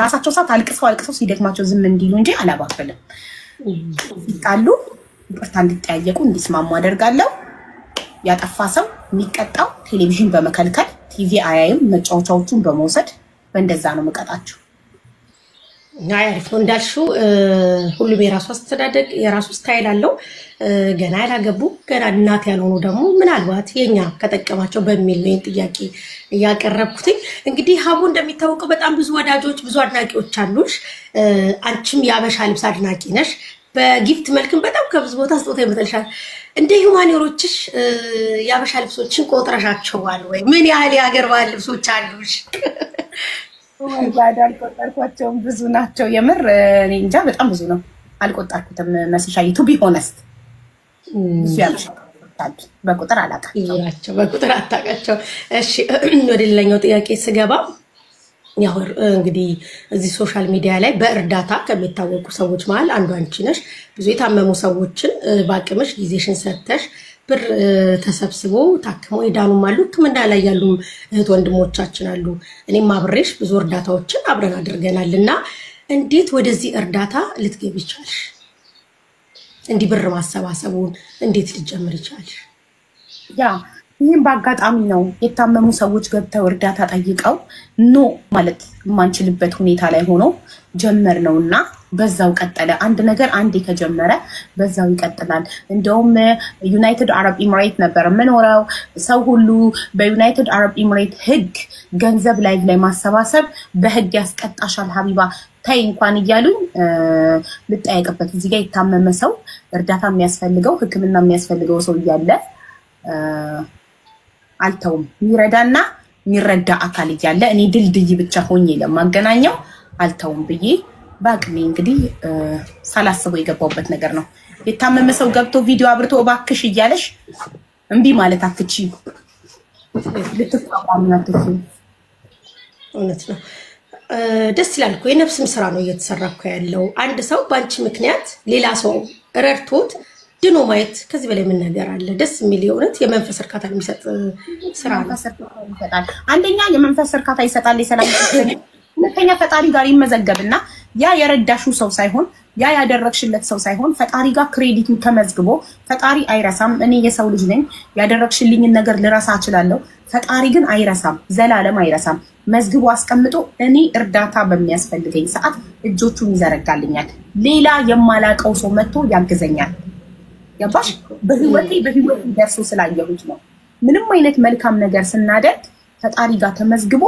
ራሳቸው ሰዓት አልቅሰው ሲደክማቸው ዝም እንዲሉ እንጂ አላባበልም። ይጣሉ ይቅርታ እንዲጠያየቁ እንዲስማሙ አደርጋለሁ። ያጠፋ ሰው የሚቀጣው ቴሌቪዥን በመከልከል ቲቪ አያይም መጫወቻዎቹን በመውሰድ በእንደዛ ነው መቀጣቸው። አሪፍ ነው እንዳልሽው ሁሉም የራሱ አስተዳደግ የራሱ ስታይል አለው። ገና ያላገቡ ገና እናት ያልሆኑ ደግሞ ምናልባት የኛ ከጠቀማቸው በሚል ነው ጥያቄ ያቀረብኩት። እንግዲህ ሀቡ እንደሚታወቀው በጣም ብዙ ወዳጆች ብዙ አድናቂዎች አሉሽ። አንቺም ያበሻ ልብስ አድናቂ ነሽ። በጊፍት መልክም በጣም ከብዙ ቦታ ስጦታ ይመጣልሻል። እንደ ሂውማኒሮችሽ ያበሻ ልብሶችን ቆጥረሻቸዋል ወይ? ምን ያህል የሀገር ባህል ልብሶች አሉሽ? ያዳል ቆጠርኳቸውም ብዙ ናቸው። የምር እኔ እንጃ በጣም ብዙ ነው። አልቆጠርኩትም መስሻይ ቱ ቢ ሆነስት በቁጥር አላውቃቸውም። በቁጥር አታውቃቸው። እሺ ወደ ሌላኛው ጥያቄ ስገባ ያው እንግዲህ እዚህ ሶሻል ሚዲያ ላይ በእርዳታ ከሚታወቁ ሰዎች መሃል አንዱ አንቺ ነሽ። ብዙ የታመሙ ሰዎችን ባቅምሽ ጊዜሽን ሰጥተሽ ብር ተሰብስቦ ታክሞ ይዳኑም አሉ፣ ሕክምና ላይ ያሉ እህት ወንድሞቻችን አሉ። እኔም አብሬሽ ብዙ እርዳታዎችን አብረን አድርገናልና እንዴት ወደዚህ እርዳታ ልትገቢ ይቻልሽ? እንዲህ ብር ማሰባሰቡን እንዴት ልትጀምር ይቻልሽ? ይህም በአጋጣሚ ነው። የታመሙ ሰዎች ገብተው እርዳታ ጠይቀው ኖ ማለት የማንችልበት ሁኔታ ላይ ሆኖ ጀመር ነውና በዛው ቀጠለ። አንድ ነገር አንዴ ከጀመረ በዛው ይቀጥላል። እንደውም ዩናይትድ አረብ ኤሚሬት ነበር የምኖረው። ሰው ሁሉ በዩናይትድ አረብ ኤሚሬት ህግ ገንዘብ ላይ ማሰባሰብ በህግ ያስቀጣሻል ሀቢባ ታይ እንኳን እያሉኝ ልጠያቅበት። እዚህ ጋር የታመመ ሰው እርዳታ የሚያስፈልገው ሕክምና የሚያስፈልገው ሰው እያለ አልተውም። ሚረዳና ሚረዳ አካል እያለ እኔ ድልድይ ብቻ ሆኜ ለማገናኘው አልተውም ብዬ ባቅሜ እንግዲህ ሳላስበው የገባውበት ነገር ነው። የታመመ ሰው ገብቶ ቪዲዮ አብርቶ እባክሽ እያለሽ እምቢ ማለት አትቺ ልትቋቋሚ አትቺ። እውነት ነው። ደስ ይላል እኮ የነፍስም ስራ ነው እየተሰራ እኮ ያለው። አንድ ሰው ባንቺ ምክንያት ሌላ ሰው ረድቶት ድኖ ማየት ከዚህ በላይ ምን ነገር አለ? ደስ የሚል የእውነት የመንፈስ እርካታ የሚሰጥ ስራ ነው። አንደኛ የመንፈስ እርካታ ይሰጣል፣ የሰላም ሁለተኛ ፈጣሪ ጋር ይመዘገብና ያ የረዳሹ ሰው ሳይሆን ያ ያደረግሽለት ሰው ሳይሆን ፈጣሪ ጋር ክሬዲቱ ተመዝግቦ ፈጣሪ አይረሳም። እኔ የሰው ልጅ ነኝ፣ ያደረግሽልኝን ነገር ልረሳ እችላለሁ። ፈጣሪ ግን አይረሳም፣ ዘላለም አይረሳም። መዝግቦ አስቀምጦ እኔ እርዳታ በሚያስፈልገኝ ሰዓት እጆቹን ይዘረጋልኛል። ሌላ የማላቀው ሰው መጥቶ ያግዘኛል። ያባሽ በህይወቴ ደርሶ ስላየሁት ነው። ምንም አይነት መልካም ነገር ስናደርግ ፈጣሪ ጋር ተመዝግቦ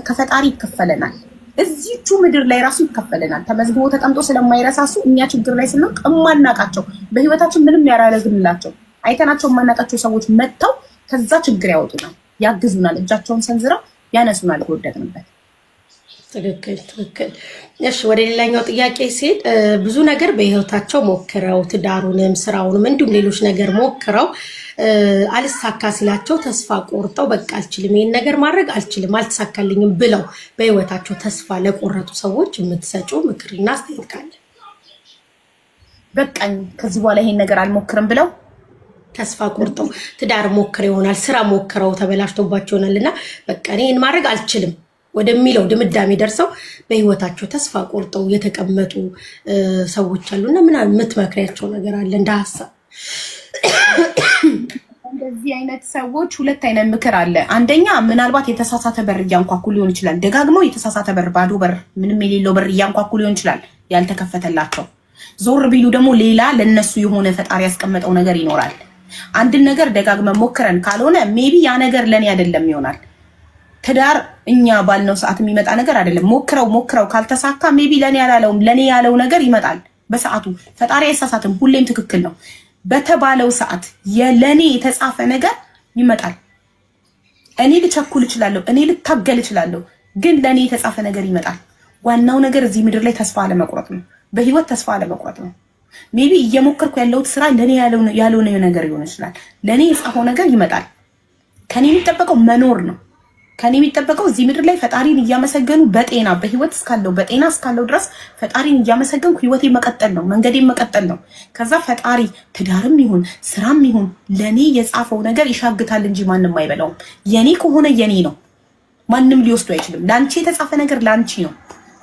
ከፈጣሪ ይከፈለናል። እዚቹ ምድር ላይ ራሱ ይከፈለናል። ተመዝግቦ ተቀምጦ ስለማይረሳሱ እኛ ችግር ላይ ስንሆን እማናቃቸው በህይወታችን ምንም ያላረግንላቸው አይተናቸው የማናቃቸው ሰዎች መጥተው ከዛ ችግር ያወጡናል፣ ያግዙናል፣ እጃቸውን ሰንዝረው ያነሱናል ከወደቅንበት። ትክክል። እሺ ወደ ሌላኛው ጥያቄ ሲሄድ ብዙ ነገር በህይወታቸው ሞክረው ትዳሩንም ስራውንም እንዲሁም ሌሎች ነገር ሞክረው አልሳካ ሲላቸው ተስፋ ቆርጠው በቃ አልችልም፣ ይሄን ነገር ማድረግ አልችልም፣ አልተሳካልኝም ብለው በህይወታቸው ተስፋ ለቆረጡ ሰዎች የምትሰጪው ምክርና አስተያየት ካለ? በቃኝ ከዚህ በኋላ ይሄን ነገር አልሞክርም ብለው ተስፋ ቆርጠው ትዳር ሞክረው ይሆናል፣ ስራ ሞክረው ተበላሽቶባቸው ይሆናልና በቃ እኔን ማድረግ አልችልም ወደሚለው ድምዳሜ ደርሰው በህይወታቸው ተስፋ ቆርጠው የተቀመጡ ሰዎች አሉና ምን የምትመክሪያቸው ነገር አለ እንደ ሐሳብ? እንደዚህ አይነት ሰዎች ሁለት አይነት ምክር አለ። አንደኛ ምናልባት የተሳሳተ በር እያንኳኩ ሊሆን ይችላል። ደጋግመው የተሳሳተ በር፣ ባዶ በር፣ ምንም የሌለው በር እያንኳኩ ሊሆን ይችላል ያልተከፈተላቸው። ዞር ቢሉ ደግሞ ሌላ ለነሱ የሆነ ፈጣሪ ያስቀመጠው ነገር ይኖራል። አንድን ነገር ደጋግመን ሞክረን ካልሆነ ሜቢ ያ ነገር ለኔ አይደለም ይሆናል። ትዳር እኛ ባልነው ሰዓት የሚመጣ ነገር አይደለም። ሞክረው ካልተሳካ ሜቢ ለኔ ያለው ነገር ይመጣል በሰዓቱ። ፈጣሪ አይሳሳትም፣ ሁሌም ትክክል ነው። በተባለው ሰዓት ለኔ የተጻፈ ነገር ይመጣል። እኔ ልቸኩል እችላለሁ፣ እኔ ልታገል እችላለሁ፣ ግን ለኔ የተጻፈ ነገር ይመጣል። ዋናው ነገር እዚህ ምድር ላይ ተስፋ አለመቁረጥ ነው። በህይወት ተስፋ አለመቁረጥ ነው። ሜቢ እየሞከርኩ ያለሁት ስራ ለኔ ያለው ነገር ይሆን ይችላል። ለኔ የጻፈው ነገር ይመጣል። ከኔ የሚጠበቀው መኖር ነው። ከኔ የሚጠበቀው እዚህ ምድር ላይ ፈጣሪን እያመሰገኑ በጤና በህይወት እስካለው ድረስ ፈጣሪን እያመሰገንኩ ህይወቴ መቀጠል ነው፣ መንገዴ መቀጠል ነው። ከዛ ፈጣሪ ትዳርም ይሁን ስራም ይሁን ለኔ የጻፈው ነገር ይሻግታል እንጂ ማንም አይበላውም። የኔ ከሆነ የኔ ነው፣ ማንም ሊወስዱ አይችልም። ላንቺ የተጻፈ ነገር ላንቺ ነው።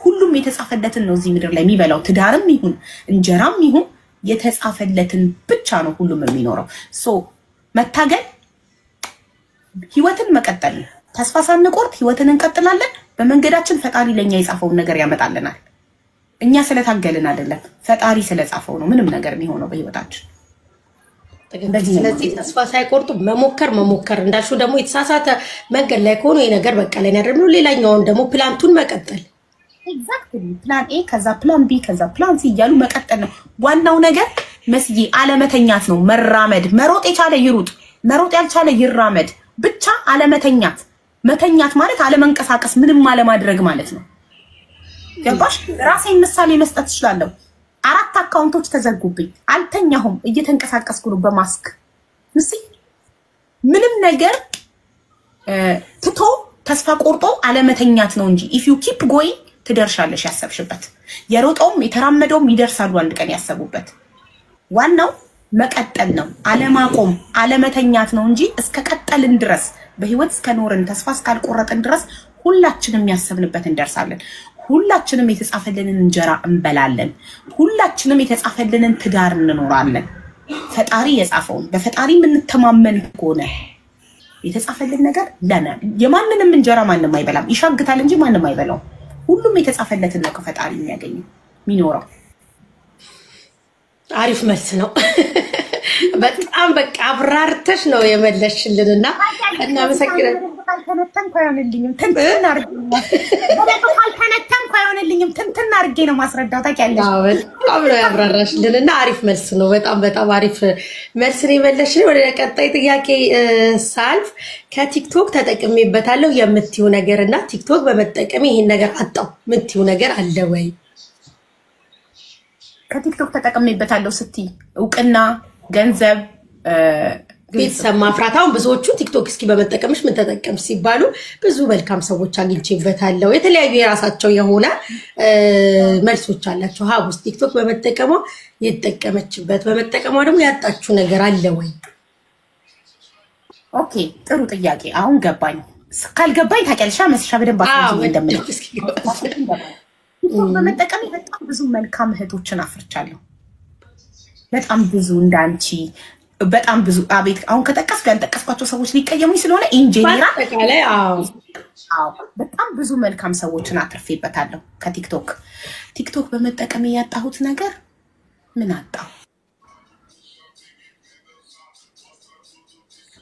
ሁሉም የተጻፈለትን ነው እዚህ ምድር ላይ የሚበላው። ትዳርም ይሁን እንጀራም ይሁን የተጻፈለትን ብቻ ነው ሁሉም የሚኖረው። ሶ መታገል ህይወትን መቀጠል ነው። ተስፋ ሳንቆርጥ ህይወትን እንቀጥላለን። በመንገዳችን ፈጣሪ ለኛ የጻፈውን ነገር ያመጣልናል። እኛ ስለታገልን አይደለም፣ ፈጣሪ ስለጻፈው ነው ምንም ነገር የሚሆነው በህይወታችን። ስለዚህ ተስፋ ሳይቆርጡ መሞከር እንዳልሽው ደግሞ የተሳሳተ መንገድ ላይ ከሆነ ይሄ ነገር በቃ ላይ ያደረግነው ሌላኛውን ደግሞ ፕላንቱን መቀጠል ኤግዛክትሊ ፕላን ኤ ከዛ ፕላን ቢ ከዛ ፕላን ሲ እያሉ መቀጠል ነው ዋናው ነገር። መስዬ አለመተኛት ነው መራመድ። መሮጥ የቻለ ይሩጥ፣ መሮጥ ያልቻለ ይራመድ። ብቻ አለመተኛት። መተኛት ማለት አለመንቀሳቀስ፣ ምንም አለማድረግ ማለት ነው። ገባሽ? ራሴን ምሳሌ መስጠት እችላለሁ። 4 አካውንቶች ተዘጉብኝ፣ አልተኛሁም፣ እየተንቀሳቀስኩ ነው በማስክ። ምንም ነገር ትቶ ተስፋ ቆርጦ አለመተኛት ነው እንጂ if you keep going ትደርሻለሽ ያሰብሽበት። የሮጠውም የተራመደውም ይደርሳሉ አንድ ቀን ያሰቡበት። ዋናው መቀጠል ነው፣ አለማቆም አለመተኛት ነው እንጂ እስከ ቀጠልን ድረስ በህይወት እስከኖርን ተስፋ እስካልቆረጥን ድረስ ሁላችንም ያሰብንበት እንደርሳለን። ሁላችንም የተጻፈልንን እንጀራ እንበላለን። ሁላችንም የተጻፈልንን ትዳር እንኖራለን። ፈጣሪ የጻፈውን በፈጣሪ የምንተማመን ከሆነ የተጻፈልን ነገር ለና የማንንም እንጀራ ማንንም አይበላም። ይሻግታል እንጂ ማንንም አይበላው። ሁሉም የተጻፈለትን ነው ከፈጣሪ የሚያገኘው የሚኖረው። አሪፍ መልስ ነው። በጣም በቃ አብራርተሽ ነው የመለሽልንና እናመሰግናለን። ካልተነተንኩ አይሆንልኝም ትንትን አድርጌ ነው ማስረዳው። ታውቂያለሽ? አዎ በጣም ነው ያብራራሽልንና አሪፍ መልስ ነው። በጣም አሪፍ መልስ ነው የመለሽልን። ወደ ቀጣይ ጥያቄ ሳልፍ ከቲክቶክ ተጠቅሜበታለሁ የምትዩ ነገርና ቲክቶክ በመጠቀም ይሄን ነገር አጣው የምትዩ ነገር አለ ወይ? ከቲክቶክ ተጠቅሜበታለሁ ስትይ እውቅና፣ ገንዘብ፣ ቤተሰብ ማፍራት። አሁን ብዙዎቹ ቲክቶክ እስኪ በመጠቀምሽ ምን ተጠቀምሽ ሲባሉ ብዙ መልካም ሰዎች አግኝቼበታለሁ። የተለያዩ የራሳቸው የሆነ መልሶች አላቸው። ሀቡስ ቲክቶክ በመጠቀሟ የተጠቀመችበት በመጠቀሟ ደግሞ ያጣችው ነገር አለ ወይ? ኦኬ ጥሩ ጥያቄ። አሁን ገባኝ። ካልገባኝ ታውቂያለሽ መስሻ በደንብ አስረጅኝ እንደምለው። ቲክቶክ በመጠቀም በጣም ብዙ መልካም እህቶችን አፍርቻለሁ። በጣም ብዙ እንዳንቺ በጣም ብዙ አቤት አሁን ከጠቀስኩ ያልጠቀስኳቸው ሰዎች ሊቀየሙኝ ስለሆነ ኢንጂነራ በተካለ በጣም ብዙ መልካም ሰዎችን አትርፌበታለሁ ከቲክቶክ። ቲክቶክ በመጠቀም ያጣሁት ነገር ምን አጣሁ?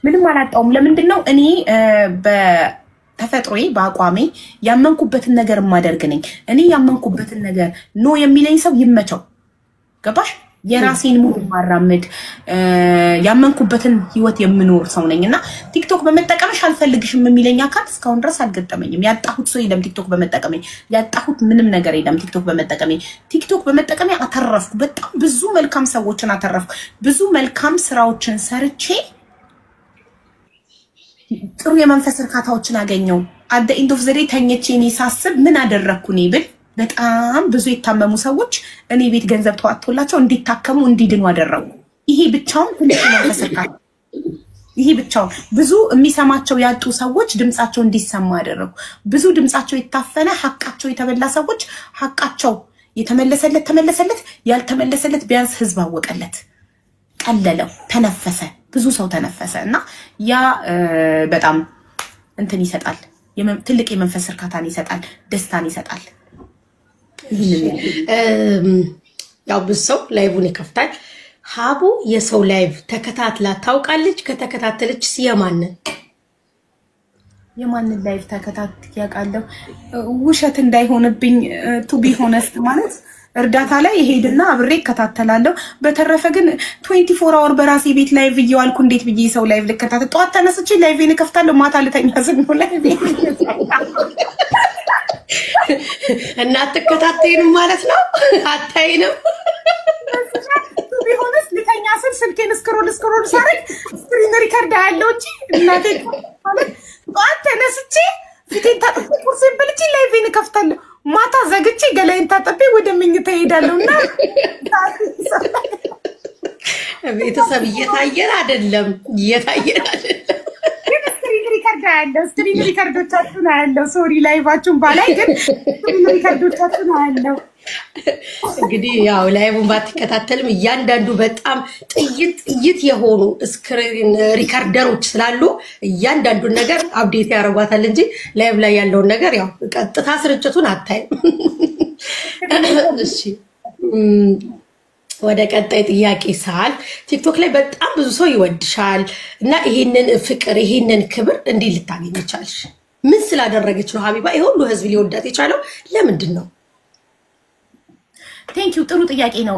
ምንም አላጣሁም። ለምንድነው እኔ በተፈጥሮዬ በአቋሜ ያመንኩበትን ነገር ማደርግ ነኝ። እኔ ያመንኩበትን ነገር ኖ የሚለኝ ሰው ይመቸው። ገባሽ? የራሴን ሙድ ማራመድ ያመንኩበትን ህይወት የምኖር ሰው ነኝና ቲክቶክ በመጠቀምሽ አልፈልግሽም የሚለኝ አካል እስካሁን ድረስ አልገጠመኝም። ያጣሁት ሰው የለም ቲክቶክ በመጠቀሜ። ያጣሁት ምንም ነገር የለም ቲክቶክ በመጠቀሜ። ቲክቶክ በመጠቀሜ አተረፍኩ። በጣም ብዙ መልካም ሰዎችን አተረፍኩ። ብዙ መልካም ስራዎችን ሰርቼ ጥሩ የመንፈስ እርካታዎችን አገኘው። አደ ኢንድ ኦፍ ዘ ዴይ ተኝቼ እኔ ሳስብ ምን አደረኩ እኔ ብል በጣም ብዙ የታመሙ ሰዎች እኔ ቤት ገንዘብ ተዋጥቶላቸው እንዲታከሙ እንዲድኑ አደረጉ። ይሄ ብቻውን ትልቅ መንፈስ እርካታ። ይሄ ብቻውን ብዙ የሚሰማቸው ያጡ ሰዎች ድምጻቸው እንዲሰማ አደረጉ። ብዙ ድምጻቸው የታፈነ ሐቃቸው የተበላ ሰዎች ሐቃቸው ተመለሰለት፣ ያልተመለሰለት ቢያንስ ህዝብ አወቀለት፣ ቀለለው፣ ተነፈሰ። ብዙ ሰው ተነፈሰ እና ያ በጣም እንትን ይሰጣል። ትልቅ የመንፈስ እርካታን ይሰጣል፣ ደስታን ይሰጣል። ያው ብዙ ሰው ላይቭን ይከፍታል። ሀቡ የሰው ላይቭ ተከታትላ ታውቃለች? ከተከታተለች የማንን ላይቭ ተከታትል ያውቃለሁ? ውሸት እንዳይሆንብኝ ቱ ቢ ሆነስት ማለት እርዳታ ላይ ይሄድና አብሬ እከታተላለሁ። በተረፈ ግን 24 አወር በራሴ ቤት ላይቭ እየዋልኩ እንዴት ብዬ ሰው ላይቭ ልከታተል? ጠዋት ተነስቼ ላይቭን እከፍታለሁ፣ ማታ ልተኛ ስል ነው ላይቭ እና አትከታተይንም ማለት ነው? አታይንም? ቢሆንስ ልተኛ ስል ስልኬን ስክሮል ሳረግ ስክሪን ሪከርድ ያለው እንጂ እናቴ ማለት ጠዋት ተነስቼ ፊቴን ታጥቤ ቁርሴን በልቼ ላይቭን እከፍታለሁ፣ ማታ ዘግቼ ገላይን ታጥቤ ወደ መኝታ እሄዳለሁና ቤተሰብ እየታየን አይደለም። ስክሪን ሪከርድ ያለው ስክሪን ሪከርዶቻችሁን አያለው። ሶሪ ላይቫችሁን ባላይ ግን ስክሪን ሪከርዶቻችሁን አያለው። እንግዲህ ያው ላይቡን ባትከታተልም እያንዳንዱ በጣም ጥይት የሆኑ ስክሪን ሪከርደሮች ስላሉ እያንዳንዱን ነገር አፕዴት ያደርጓታል እንጂ ላይቭ ላይ ያለውን ነገር ያው ቀጥታ ስርጭቱን አታይም። እሺ ወደ ቀጣይ ጥያቄ ሳል ቲክቶክ ላይ በጣም ብዙ ሰው ይወድሻል እና ይሄንን ፍቅር ይሄንን ክብር እንዴት ልታገኝ ቻልሽ? ምን ስላደረገች ነው ሀቢባ ይሄ ሁሉ ህዝብ ሊወዳት የቻለው? ለምንድን ነው? ቴንኪው ጥሩ ጥያቄ ነው።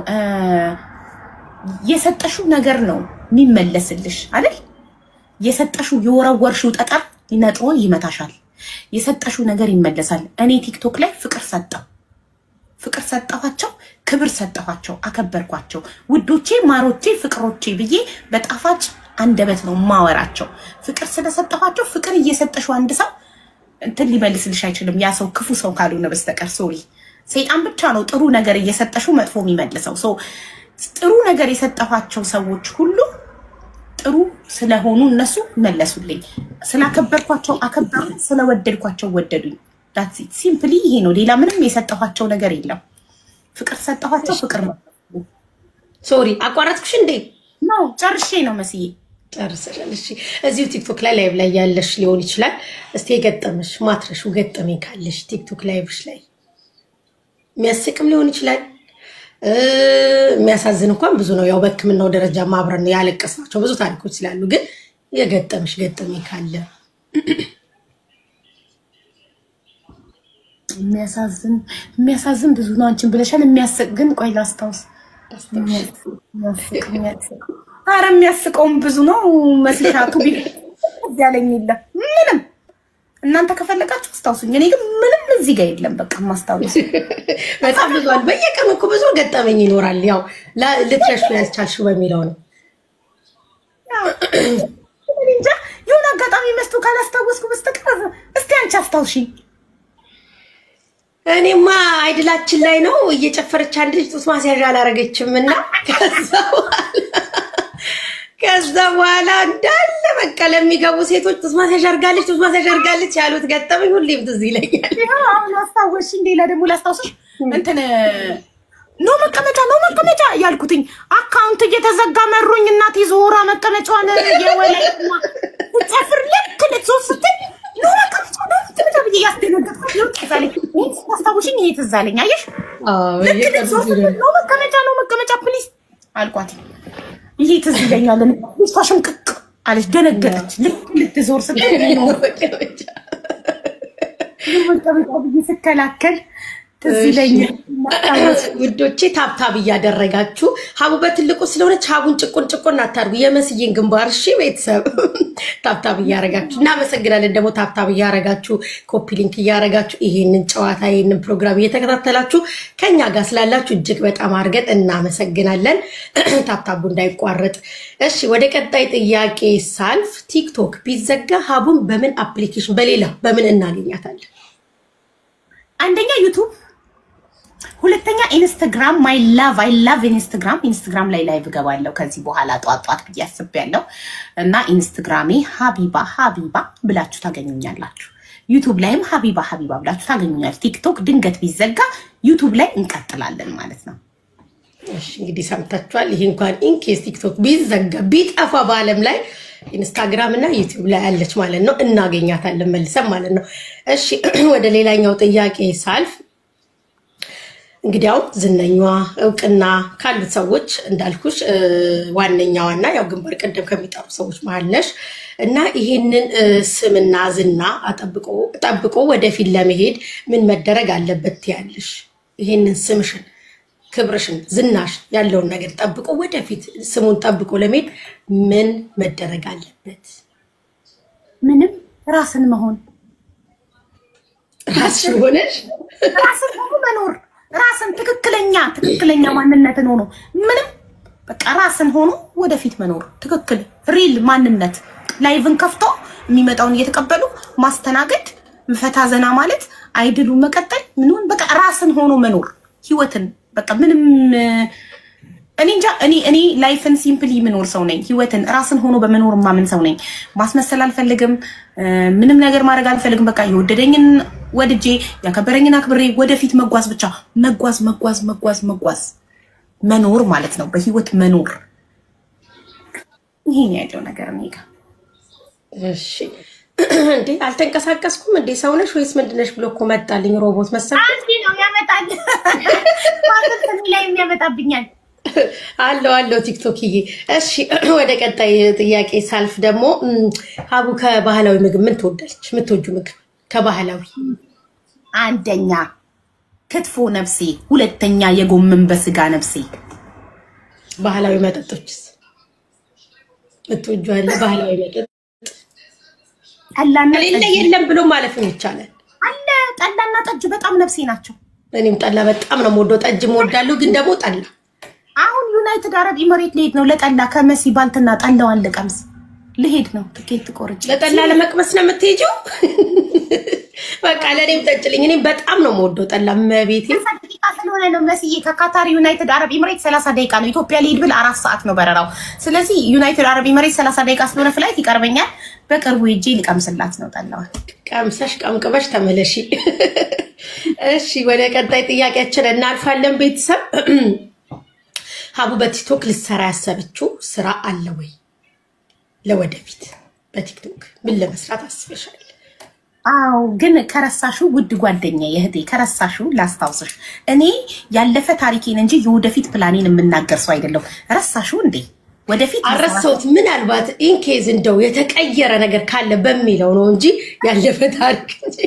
የሰጠሽው ነገር ነው የሚመለስልሽ አይደል? የሰጠሽው የወረወርሽው ጠጠር ይነጥሮ ይመታሻል። የሰጠሽው ነገር ይመለሳል። እኔ ቲክቶክ ላይ ፍቅር ሰጠኋቸው፣ ክብር ሰጠኋቸው፣ አከበርኳቸው። ውዶቼ፣ ማሮቼ፣ ፍቅሮቼ ብዬ በጣፋጭ አንደበት ነው ማወራቸው። ፍቅር ስለሰጠኋቸው ፍቅር እየሰጠሽው አንድ ሰው እንትን ሊመልስልሽ አይችልም። ያ ሰው ክፉ ሰው ካልሆነ በስተቀር ሶሪ ሰይጣን ብቻ ነው ጥሩ ነገር እየሰጠሽው መጥፎ የሚመልሰው። ጥሩ ነገር የሰጠኋቸው ሰዎች ሁሉ ጥሩ ስለሆኑ እነሱ መለሱልኝ። ስላከበርኳቸው አከበሩ፣ ስለወደድኳቸው ወደዱኝ። ዳትስ ኢት ሲምፕሊ ይሄ ነው። ሌላ ምንም የሰጠኋቸው ነገር የለም። ፍቅር ሰጠኋቸው፣ ፍቅር ነው። ሶሪ አቋረጥኩሽ እንዴ? ነው ጨርሼ ነው መስዬ ጨርሰሻል። እሺ እዚሁ ቲክቶክ ላይ ላይቭ ላይ ያለሽ ሊሆን ይችላል። እስቲ የገጠመሽ ማትረሹ ገጠመኝ ካለሽ ቲክቶክ ላይቭሽ ላይ የሚያስቅም ሊሆን ይችላል፣ የሚያሳዝን እንኳን ብዙ ነው። ያው በሕክምናው ደረጃ ማብረን ያለቀስናቸው ብዙ ታሪኮች ስላሉ፣ ግን የገጠመሽ ገጠመኝ ካለ የሚያሳዝን ብዙ ነው። አንቺን ብለሻል። የሚያስቅ ግን ቆይ ላስታውስ። ኧረ የሚያስቀውም ብዙ ነው። መስሻቱ ያለኝ የለም ምንም። እናንተ ከፈለጋችሁ አስታውሱኝ። እኔ ግን ምንም እዚህ ጋር የለም። በቃ ማስታወስ በጣም ብዙ አለ። በየቀኑ እኮ ብዙ ገጠመኝ ይኖራል። ያው ልትረሹ ያልቻልሽው በሚለው ነው። እንጃ የሆነ አጋጣሚ መስቶ ካላስታወስኩ በስተቀር እስቲ አንቺ አስታውሺኝ። እኔማ አይድላችን ላይ ነው እየጨፈረች አንድ ልጅ ጡት ማስያዣ አላረገችም እና ከዛ በኋላ እንዳለ በቃ ለሚገቡ ሴቶች ጡት ማስያዣ አርጋለች ያሉት ገጠመኝ ሁሌም ትዝ ይለኛል። አሁን አስታወስሽ። ሌላ ደግሞ ላስታውስሽ እንትን ኖ መቀመጫ ያልኩትኝ አካውንት እየተዘጋ መሩኝ። እናቴ ዞራ መቀመጫዋን የወለይና ጨፍር ልክ ልትሶስት ኖ መቀመጫ ብዬ ያስደነገጥኩት ነው። ተዛለኝ አስታውሽኝ። ይሄ ትዛለኝ አየሽ። ልክ ልትሶስት ኖ መቀመጫ ፕሊዝ አልኳት። ይሄ ትዝ ይለኛል። ልጅቷሽም ቅቅ አለች፣ ደነገጠች። ልክ ልትዞር ስትል ነው መቀመጫ ብዬ ስከላከል ትዝ ይለኛል። ውዶቼ ታብታብ እያደረጋችሁ ሀቡ በትልቁ ስለሆነች ሀቡን ጭቁን አታርጉ። የመስዬን ግንባር እሺ ቤተሰብ ታብታብ እያረጋችሁ እናመሰግናለን። ደግሞ ታብታብ እያረጋችሁ ኮፒ ሊንክ እያረጋችሁ ይሄንን ጨዋታ ይሄንን ፕሮግራም እየተከታተላችሁ ከኛ ጋር ስላላችሁ እጅግ በጣም አድርገን እናመሰግናለን። ታብታቡ እንዳይቋረጥ። እሺ ወደ ቀጣይ ጥያቄ ሳልፍ ቲክቶክ ቢዘጋ ሀቡን በምን አፕሊኬሽን በሌላ በምን እናገኛታለን? አንደኛ ዩቲዩብ፣ ሁለተኛ ኢንስታግራም። አይ ላቭ ኢንስታግራም ላይ ላይቭ ገባለሁ ከዚህ በኋላ ጧት ብዬ አስቤያለሁ። እና ኢንስታግራሜ ሀቢባ ብላችሁ ታገኙኛላችሁ። ዩቲዩብ ላይም ሀቢባ ብላችሁ ታገኙኛላችሁ። ቲክቶክ ድንገት ቢዘጋ ዩቲዩብ ላይ እንቀጥላለን ማለት ነው። እሺ እንግዲህ ሰምታችኋል። ይሄ እንኳን ኢንኬስ ቲክቶክ ቢዘጋ ቢጠፋ በአለም ላይ ኢንስታግራም እና ዩቲዩብ ላይ አለች ማለት ነው። እናገኛታለን መልሰን ማለት ነው። እሺ ወደ ሌላኛው ጥያቄ ሳልፍ እንግዲያው ዝነኛዋ እውቅና ካሉት ሰዎች እንዳልኩሽ ዋነኛዋና ያው ግንባር ቀደም ከሚጠሩ ሰዎች መሃል ነሽ እና ይሄንን ስምና ዝና ጠብቆ ወደፊት ለመሄድ ምን መደረግ አለበት ያለሽ? ይሄንን ስምሽን፣ ክብርሽን፣ ዝናሽ ያለውን ነገር ጠብቆ ወደፊት ስሙን ጠብቆ ለመሄድ ምን መደረግ አለበት? ምንም ራስን መሆን፣ ራስሽን ሆነሽ ራስን መኖር፣ ራስን ትክክለኛ ማንነትን ሆኖ ምንም በቃ ራስን ሆኖ ወደፊት መኖር። ትክክል ሪል ማንነት ላይቭን ከፍቶ የሚመጣውን እየተቀበሉ ማስተናገድ፣ ፈታ ዘና ማለት፣ አይድሉ መቀጠል፣ ምንም በቃ ራስን ሆኖ መኖር ህይወትን በቃ ምንም እኔ እንጃ እኔ ላይፍን ሲምፕሊ ምኖር ሰው ነኝ። ህይወትን ራስን ሆኖ በመኖር ማምን ሰው ነኝ። ማስመሰል አልፈልግም። ምንም ነገር ማድረግ አልፈልግም። በቃ የወደደኝን ወድጄ ያከበረኝን አክብሬ ወደፊት መጓዝ ብቻ መጓዝ መኖር ማለት ነው። በህይወት መኖር ይሄን ያለው ነገር ነው። እሺ እንዴ አልተንቀሳቀስኩም እንዴ ሰውነሽ ወይስ ምንድነሽ ብሎ እኮ መጣልኝ። ሮቦት መሰለኝ አንቺ ነው ያመጣል ማለት ነው ላይ የሚያመጣብኛል አለው ቲክቶክዬ። እሺ ወደ ቀጣይ ጥያቄ ሳልፍ ደግሞ ሀቡ ከባህላዊ ምግብ ምን ትወዳለች? የምትወጁ ምግብ ከባህላዊ? አንደኛ ክትፎ ነፍሴ፣ ሁለተኛ የጎመን በስጋ ነፍሴ። ባህላዊ መጠጦችስ ምትወጁ አለ? ባህላዊ መጠጥ ጠላና ጠጅ የለም ብሎ ማለፍም ይቻላል አለ። ጠላና ጠጅ በጣም ነፍሴ ናቸው። እኔም ጠላ በጣም ነው የምወደው። ጠጅ እወዳለሁ ግን ደግሞ ጠላ አሁን ዩናይትድ አረብ ኤሚሬት ልሄድ ነው ለጠላ ከመሲ ባልትና ጠላዋን ልቀምስ ልሄድ ነው። ትኬት ቆርጬ ለጠላ ለመቅመስ ነው የምትሄጂው? በቃ ለኔም ጠጭልኝ። እኔም በጣም ነው የምወደው ጠላ። መቤቴ ደቂቃ ስለሆነ ነው መስዬ ከካታር ዩናይትድ አረብ ኤሚሬት 30 ደቂቃ ነው። ኢትዮጵያ ልሄድ ብል 4 ሰዓት ነው በረራው። ስለዚህ ዩናይትድ አረብ ኤሚሬት 30 ደቂቃ ስለሆነ ፍላይት ይቀርበኛል። በቅርቡ ሄጄ ልቀምስላት ነው ጠላዋን። ቀምሰሽ ቀምቅበሽ ተመለሺ። እሺ ወደ ቀጣይ ጥያቄያችን እናልፋለን። ቤተሰብ ሀቡ በቲክቶክ ልትሰራ ያሰበችው ስራ አለ ወይ? ለወደፊት በቲክቶክ ምን ለመስራት አስበሻል? አዎ ግን ከረሳሹ ውድ ጓደኛዬ እህቴ ከረሳሹ ላስታውስሽ፣ እኔ ያለፈ ታሪኬን እንጂ የወደፊት ፕላኔን የምናገር ሰው አይደለም። ረሳሹ እንዴ? ወደፊት አረሳሁት። ምናልባት ኢንኬዝ እንደው የተቀየረ ነገር ካለ በሚለው ነው እንጂ ያለፈ ታሪክ እንጂ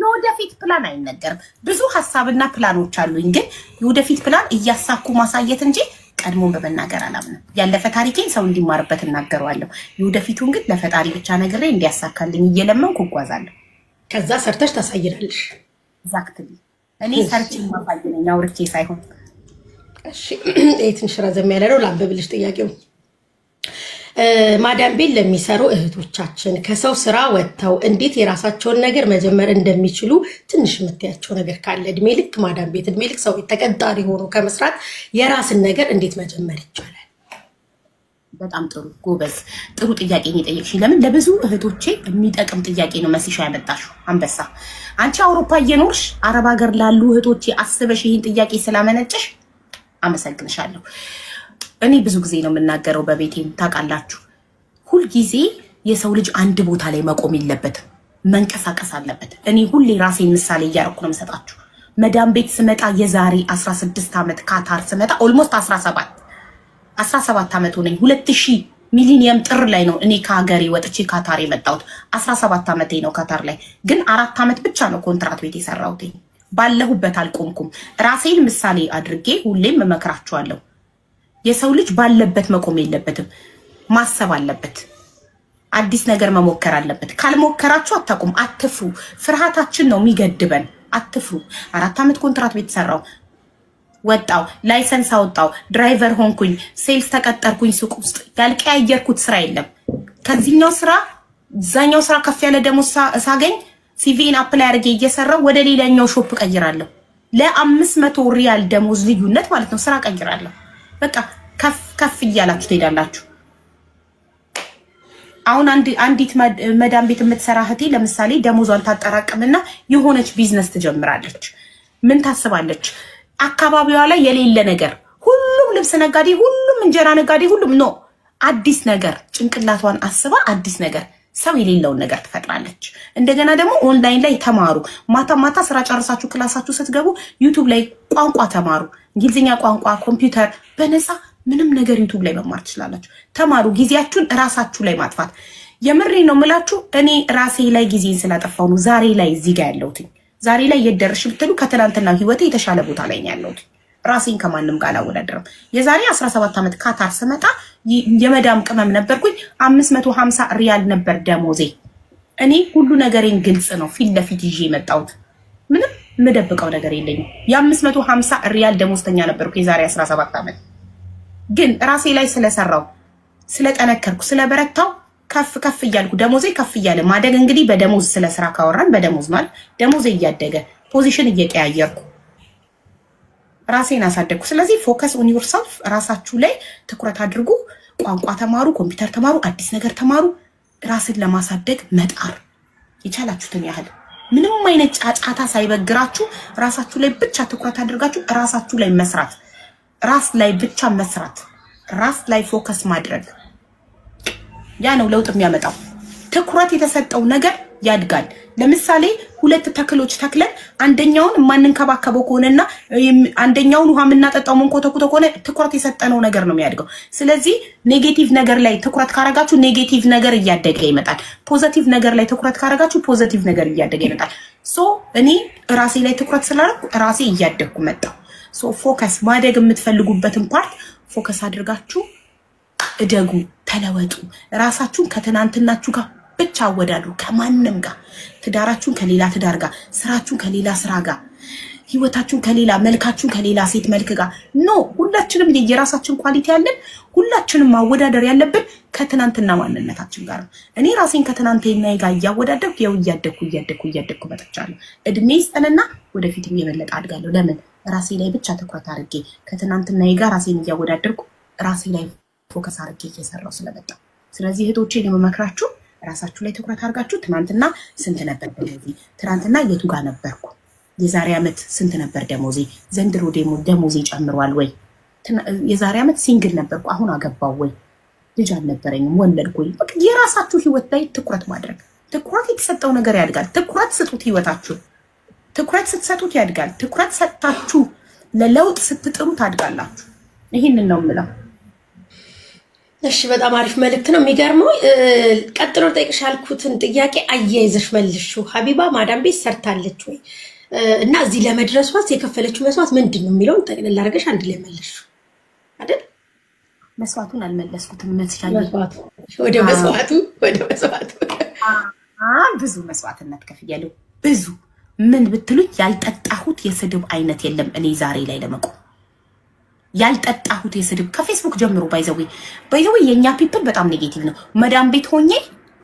የወደፊት ፕላን አይነገርም። ብዙ ሀሳብና ፕላኖች አሉኝ፣ ግን የወደፊት ፕላን እያሳኩ ማሳየት እንጂ ቀድሞን በመናገር አላምንም። ያለፈ ታሪኬን ሰው እንዲማርበት እናገረዋለሁ። የወደፊቱን ግን ለፈጣሪ ብቻ ነግሬ እንዲያሳካልኝ እየለመንኩ እጓዛለሁ። ከዛ ሰርተሽ ታሳይናለሽ። ኤግዛክትሊ። እኔ ሰርች ማሳየኝ አውርቼ ሳይሆን። እሺ ትንሽ ረዘም ያለ ነው ላንብብልሽ ጥያቄው። ማዳም ቤት ለሚሰሩ እህቶቻችን ከሰው ስራ ወጥተው እንዴት የራሳቸውን ነገር መጀመር እንደሚችሉ ትንሽ የምትያቸው ነገር ካለ? እድሜ ልክ ማዳም ቤት እድሜ ልክ ሰው ተቀጣሪ ሆኖ ከመስራት የራስን ነገር እንዴት መጀመር ይቻላል? በጣም ጥሩ ጎበዝ፣ ጥሩ ጥያቄ ነው የጠየቅሽኝ። ለምን ለብዙ እህቶቼ የሚጠቅም ጥያቄ ነው መስሻ ያመጣሽው። አንበሳ አንቺ አውሮፓ እየኖርሽ አረብ ሀገር ላሉ እህቶቼ አስበሽ ይህን ጥያቄ ስላመነጨሽ አመሰግንሻለሁ። እኔ ብዙ ጊዜ ነው የምናገረው በቤቴም ታውቃላችሁ። ሁል ጊዜ የሰው ልጅ አንድ ቦታ ላይ መቆም የለበትም፣ መንቀሳቀስ አለበት። እኔ ሁሌ ራሴን ምሳሌ እያደረኩ ነው የምሰጣችሁ። መዳም ቤት ስመጣ የዛሬ 16 ዓመት ካታር ስመጣ ኦልሞስት 17 ዓመት ሆነኝ። 2000 ሚሊኒየም ጥር ላይ ነው እኔ ከሀገሬ ወጥቼ ካታር የመጣሁት። 17 ዓመቴ ነው ካታር ላይ። ግን 4 ዓመት ብቻ ነው ኮንትራት ቤት የሰራሁት። ባለሁበት አልቆምኩም። ራሴን ምሳሌ አድርጌ ሁሌም እመክራችኋለሁ። የሰው ልጅ ባለበት መቆም የለበትም፣ ማሰብ አለበት። አዲስ ነገር መሞከር አለበት። ካልሞከራችሁ አታቁም። አትፍሩ። ፍርሃታችን ነው የሚገድበን። አትፍሩ። 4 ዓመት ኮንትራት ቤት ሰራው፣ ወጣው፣ ላይሰንስ አወጣው፣ ድራይቨር ሆንኩኝ፣ ሴልስ ተቀጠርኩኝ። ሱቅ ውስጥ ያልቀያየርኩት ስራ የለም። ከዚህኛው ስራ ዛኛው ስራ ከፍ ያለ ደሞዝ ሳገኝ ሲቪን አፕላይ አድርጌ እየሰራው ወደ ሌላኛው ሾፕ ቀይራለሁ። ለ500 ሪያል ደሞዝ ልዩነት ማለት ነው ስራ ቀይራለሁ። በቃ ከፍ እያላችሁ ትሄዳላችሁ። አሁን አንዲት መዳም ቤት የምትሰራ እህቴ ለምሳሌ ደሞዟን ታጠራቅምና የሆነች ቢዝነስ ትጀምራለች። ምን ታስባለች? አካባቢዋ ላይ የሌለ ነገር፣ ሁሉም ልብስ ነጋዴ፣ ሁሉም እንጀራ ነጋዴ፣ ሁሉም ነው። አዲስ ነገር ጭንቅላቷን አስባ አዲስ ነገር ሰው የሌለውን ነገር ትፈጥራለች። እንደገና ደግሞ ኦንላይን ላይ ተማሩ። ማታ ስራ ጨርሳችሁ ክላሳችሁ ስትገቡ ዩቲዩብ ላይ ቋንቋ ተማሩ። እንግሊዝኛ ቋንቋ፣ ኮምፒውተር በነፃ ምንም ነገር ዩቲዩብ ላይ መማር ትችላላችሁ። ተማሩ። ጊዜያችሁን ራሳችሁ ላይ ማጥፋት። የምሬ ነው የምላችሁ። እኔ ራሴ ላይ ጊዜን ስላጠፋው ነው ዛሬ ላይ እዚህ ጋር ያለሁት። ዛሬ ላይ የደርሽ ብትሉ ከትናንትና ህይወቴ የተሻለ ቦታ ላይ ነው ያለሁት። ራሴን ከማንም ጋር አላወዳደርም። የዛሬ 17 ዓመት ካታር ስመጣ የመዳም ቅመም ነበርኩኝ። 550 ሪያል ነበር ደሞዜ። እኔ ሁሉ ነገሬን ግልጽ ነው ፊት ለፊት ይዤ የመጣሁት። ምንም ምደብቀው ነገር የለኝም። የ550 ሪያል ደሞዝተኛ ነበርኩ የዛሬ 17 ዓመት። ግን ራሴ ላይ ስለሰራው፣ ስለጠነከርኩ፣ ስለበረታው ከፍ እያልኩ ደሞዜ ከፍ እያለ ማደግ። እንግዲህ በደሞዝ ስለስራ ካወራን በደሞዝ ማለት ደሞዜ እያደገ ፖዚሽን እየቀያየርኩ ራሴን አሳደግኩ ስለዚህ ፎከስ ኦን ዮርሰልፍ ራሳችሁ ላይ ትኩረት አድርጉ ቋንቋ ተማሩ ኮምፒውተር ተማሩ አዲስ ነገር ተማሩ ራስን ለማሳደግ መጣር ይቻላችሁትን ያህል ምንም አይነት ጫጫታ ሳይበግራችሁ ራሳችሁ ላይ ብቻ ትኩረት አድርጋችሁ ራሳችሁ ላይ መስራት ራስ ላይ ብቻ መስራት ራስ ላይ ፎከስ ማድረግ ያ ነው ለውጥ የሚያመጣው ትኩረት የተሰጠው ነገር ያድጋል ለምሳሌ ሁለት ተክሎች ተክለን አንደኛውን ማንንከባከበው ከሆነና አንደኛውን ውሃ ምናጠጣው መንኮተኩቶ ከሆነ ትኩረት የሰጠነው ነገር ነው የሚያድገው ስለዚህ ኔጌቲቭ ነገር ላይ ትኩረት ካረጋችሁ ኔጌቲቭ ነገር እያደገ ይመጣል ፖዚቲቭ ነገር ላይ ትኩረት ካረጋችሁ ፖዚቲቭ ነገር እያደገ ይመጣል ሶ እኔ ራሴ ላይ ትኩረት ስላደረኩ ራሴ እያደግኩ መጣሁ ሶ ፎከስ ማደግ የምትፈልጉበትን ፓርት ፎከስ አድርጋችሁ እደጉ ተለወጡ ራሳችሁን ከትናንትናችሁ ጋር ብቻ አወዳድሩ ከማንንም ጋር ትዳራችሁን ከሌላ ትዳር ጋር ስራችሁን ከሌላ ስራ ጋር ህይወታችሁን ከሌላ መልካችሁን ከሌላ ሴት መልክ ጋር ኖ ሁላችንም የራሳችን ኳሊቲ ያለን ሁላችንም ማወዳደር ያለብን ከትናንትና ማንነታችን ጋር እኔ ራሴን ከትናንትናዬ ጋር ያወዳደርኩ እያደኩ መጥቻለሁ እድሜ ይስጠንና ወደፊትም የበለጠ አድጋለሁ ለምን ራሴ ላይ ብቻ ትኩረት አድርጌ ከትናንትናዬ ጋር ራሴን ያወዳደርኩ ራሴ ላይ ፎከስ አድርጌ እየሰራው ስለመጣ ስለዚህ እህቶቼ ለመመክራችሁ ራሳችሁ ላይ ትኩረት አድርጋችሁ ትናንትና ስንት ነበር ደሞዜ ትናንትና የቱ ጋር ነበርኩ የዛሬ አመት ስንት ነበር ደሞዜ ዘንድሮ ደሞዜ ጨምሯል ወይ የዛሬ አመት ሲንግል ነበርኩ አሁን አገባው ወይ ልጅ አልነበረኝም ወለድኩኝ በቃ የራሳችሁ ህይወት ላይ ትኩረት ማድረግ ትኩረት የተሰጠው ነገር ያድጋል ትኩረት ስጡት ህይወታችሁ ትኩረት ስትሰጡት ያድጋል ትኩረት ሰጣችሁ ለለውጥ ስትጥሩ ታድጋላችሁ ይሄንን ነው የምለው እሺ በጣም አሪፍ መልእክት ነው የሚገርመው ቀጥሎ ጠይቅሻልኩትን ጥያቄ አያይዘሽ መልሽው ሀቢባ ማዳም ቤት ሰርታለች ወይ እና እዚህ ለመድረሷስ የከፈለችው መስዋዕት ምንድነው የሚለውን ጠቅለል አድርገሽ አንድ ላይ መልሽው አይደል መስዋዕቱን አልመለስኩትም ወደ መስዋዕቱ ብዙ መስዋዕትነት ከፍያለሁ ብዙ ምን ብትሉኝ ያልጠጣሁት የስድብ አይነት የለም እኔ ዛሬ ላይ ለመቆም ያልጠጣሁት የስድብ ከፌስቡክ ጀምሮ ባይዘው የኛ ፒፕል በጣም ኔጌቲቭ ነው መዳም ቤት ሆኜ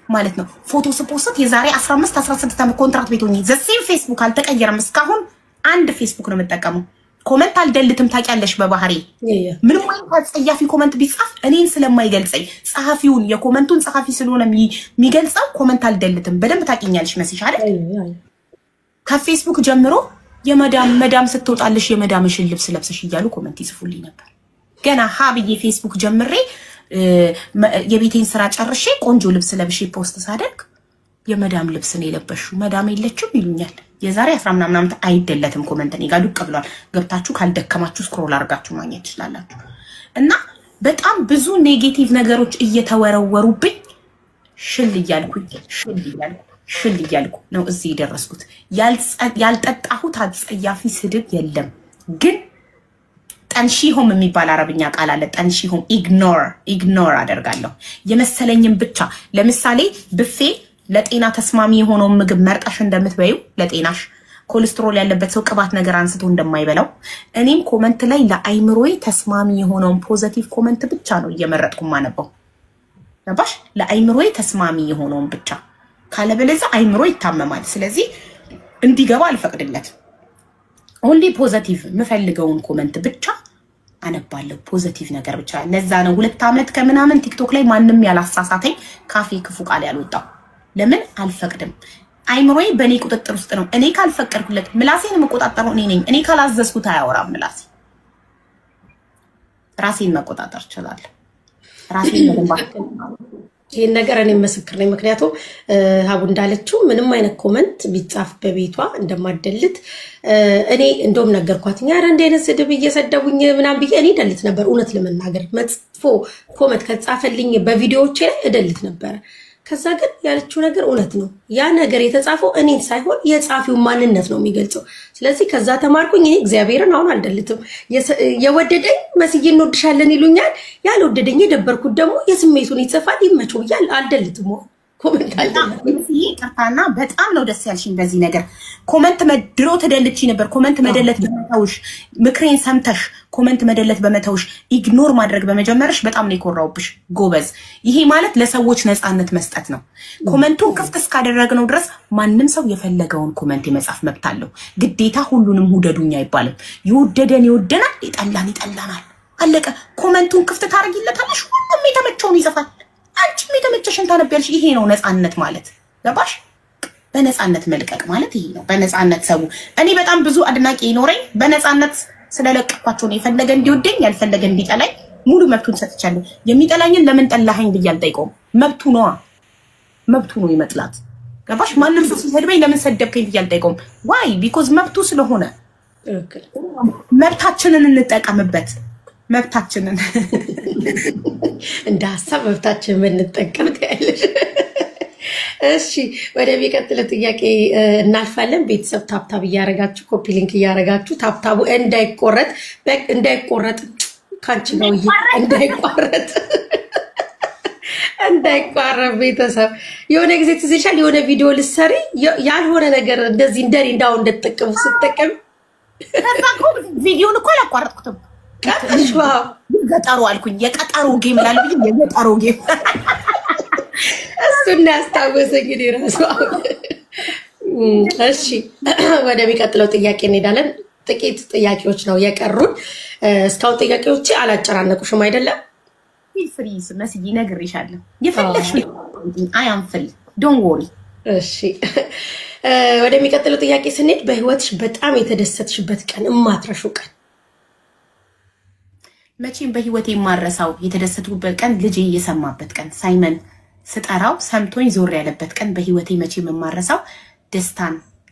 ማለት ነው ፎቶ ስፖስት የዛሬ 15 16 ዓመት ኮንትራክት ቤት ሆኜ ዘሴም ፌስቡክ አልተቀየረም እስካሁን አንድ ፌስቡክ ነው የምጠቀመው ኮሜንት አልደልትም ታውቂያለሽ በባህሪ ምንም አይነት ጸያፊ ኮሜንት ቢጻፍ እኔን ስለማይገልጸኝ ጸሐፊውን የኮሜንቱን ጸሐፊ ስለሆነ የሚገልጸው ኮሜንት አልደልትም በደንብ ታውቂኛለሽ መስሽ አይደል ከፌስቡክ ጀምሮ የመዳም ስትወጣልሽ የመዳምሽን ልብስ ለብሰሽ ይያሉ ኮሜንት ይጽፉልኝ ነበር ገና ሀብዬ ፌስቡክ ጀምሬ የቤቴን ስራ ጨርሼ ቆንጆ ልብስ ለብሼ ፖስት ሳደርግ የመዳም ልብስ ነው የለበሽው መዳም የለችም ይሉኛል የዛሬ 10 ምናምን ዓመት አይደለትም ኮሜንት እኔ ጋር ዱቅ ብሏል ገብታችሁ ካልደከማችሁ ስክሮል አድርጋችሁ ማግኘት ትችላላችሁ እና በጣም ብዙ ኔጌቲቭ ነገሮች እየተወረወሩብኝ ሽል እያልኩ ነው እዚህ ደረስኩት ያልጠጣሁት አጸያፊ ስድብ የለም ግን ጠንሺሆም የሚባል አረብኛ ቃል አለ ጠንሺሆም ኢግኖር አደርጋለሁ የመሰለኝም ብቻ ለምሳሌ ብፌ ለጤና ተስማሚ የሆነው ምግብ መርጠሽ እንደምትበዩ ለጤናሽ ኮሌስትሮል ያለበት ሰው ቅባት ነገር አንስቶ እንደማይበላው እኔም ኮሜንት ላይ ለአይምሮዬ ተስማሚ የሆነው ፖዚቲቭ ኮሜንት ብቻ ነው እየመረጥኩ ማነበው ነባሽ ለአይምሮዬ ተስማሚ የሆነው ብቻ ካለበለዛ አይምሮ ይታመማል ስለዚህ እንዲገባ አልፈቅድለት ኦንሊ ፖዚቲቭ መፈልገውን ኮሜንት ብቻ አነባለሁ ፖዚቲቭ ነገር ብቻ ለዛ ነው 2 አመት ከምናምን ቲክቶክ ላይ ማንንም ያላሳሳተኝ ካፌ ክፉ ቃል ያልወጣው ለምን አልፈቅድም አይምሮዬ በኔ ቁጥጥር ውስጥ ነው እኔ ካልፈቀድኩለት ምላሴን መቆጣጠር እኔ ነኝ እኔ ካላዘዝኩት አያወራም ምላሴ ራሴን መቆጣጠር ይችላል ራሴን መደንባት ይሄን ነገር እኔ መስክር ነኝ ምክንያቱም ሀቡ እንዳለችው ምንም አይነት ኮሜንት ቢጻፍ በቤቷ እንደማደልት እኔ እንደውም ነገርኳት ኛራ እንደነ ስድብ እየሰደቡኝ ምናም ብዬ እኔ ደልት ነበር እውነት ለመናገር መጥፎ ኮሜንት ከጻፈልኝ በቪዲዮዎቼ ላይ እደልት ነበር ከዛ ግን ያለችው ነገር እውነት ነው ያ ነገር የተጻፈው እኔን ሳይሆን የጻፊው ማንነት ነው የሚገልጸው ስለዚህ ከዛ ተማርኩኝ እኔ እግዚአብሔርን አሁን አልደልትም የወደደኝ መስዬ እንወድሻለን ይሉኛል ያልወደደኝ የደበርኩት ደግሞ የስሜቱን ይጽፋል ይመቸው ይላል አልደልትም ኮሜንት አልደለም ይቅርታና በጣም ነው ደስ ያልሽኝ በዚህ ነገር ኮሜንት መድሮ ተደልቺ ነበር ኮሜንት መደለት በመተውሽ ምክሬን ሰምተሽ ኮሜንት መደለት በመተውሽ ኢግኖር ማድረግ በመጀመርሽ በጣም ነው የኮራውብሽ ጎበዝ ይሄ ማለት ለሰዎች ነፃነት መስጠት ነው ኮሜንቱን ክፍት እስካደረግነው ድረስ ማንንም ሰው የፈለገውን ኮሜንት የመጻፍ መብት አለው ግዴታ ሁሉንም ሁደዱኛ አይባልም ይወደደን ይወደናል ይጠላን ይጠላናል አለቀ ኮሜንቱን ክፍት ታረጊለታለሽ ሁሉም የተመቸውን ይጽፋል አንቺም የተመቸሽን ታነቢያለሽ ይሄ ነው ነፃነት ማለት ገባሽ በነፃነት መልቀቅ ማለት ይሄ ነው በነፃነት ሰው እኔ በጣም ብዙ አድናቂ ይኖረኝ በነፃነት ስለለቀቅኳቸው ነው የፈለገ እንዲወደኝ ያልፈለገ እንዲጠላኝ ሙሉ መብቱን ሰጥቻለሁ የሚጠላኝን ለምን ጠላኸኝ ብዬ አልጠይቀውም መብቱ ነው ይመጥላት ገባሽ ማንም ሰው ሲሰድበኝ ለምን ሰደብከኝ ብዬ አልጠይቀውም ዋይ ቢኮዝ መብቱ ስለሆነ መብታችንን እንጠቀምበት መብታችንን እንደ ሐሳብ መብታችንን እንጠቀም ታያለሽ እሺ ወደሚቀጥለው ጥያቄ እናልፋለን ቤተሰብ ታፕታብ እያረጋችሁ ኮፒ ሊንክ እያረጋችሁ ታፕታቡ እንዳይቆረጥ ካንቺ ነው እንዳይቋረጥ ቤተሰብ የሆነ ጊዜ ትዝሻል የሆነ ቪዲዮ ልሰሪ ያልሆነ ነገር እንደዚህ እንደሪ እንዳው እንደተጠቀሙ ስትጠቀም ተፋቆ ቪዲዮን እኮ አላቋረጥኩትም ቀጥሽዋ ገጠሩ አልኩኝ የቀጠሩ ጌም ላልብኝ የገጠሩ ጌም እሱና ያስታወሰኝ እንግዲህ ራሱ እሺ ወደሚቀጥለው ጥያቄ እንሄዳለን ጥቂት ጥያቄዎች ነው የቀሩን እስካሁን ጥያቄዎች አላጨራነቁሽም አይደለም ፍሪዝ መስጊ ነግሬሻለሁ የፈለግሽ አይ አም ፍሪ ዶንት ወሪ እሺ ወደሚቀጥለው ጥያቄ ስንሄድ በህይወትሽ በጣም የተደሰትሽበት ቀን እማትረሹ ቀን መቼም በህይወቴ የማረሳው የተደሰቱበት ቀን ልጄ የሰማበት ቀን ሳይመን ስጠራው ሰምቶኝ ዞር ያለበት ቀን በህይወቴ መቼም የማረሳው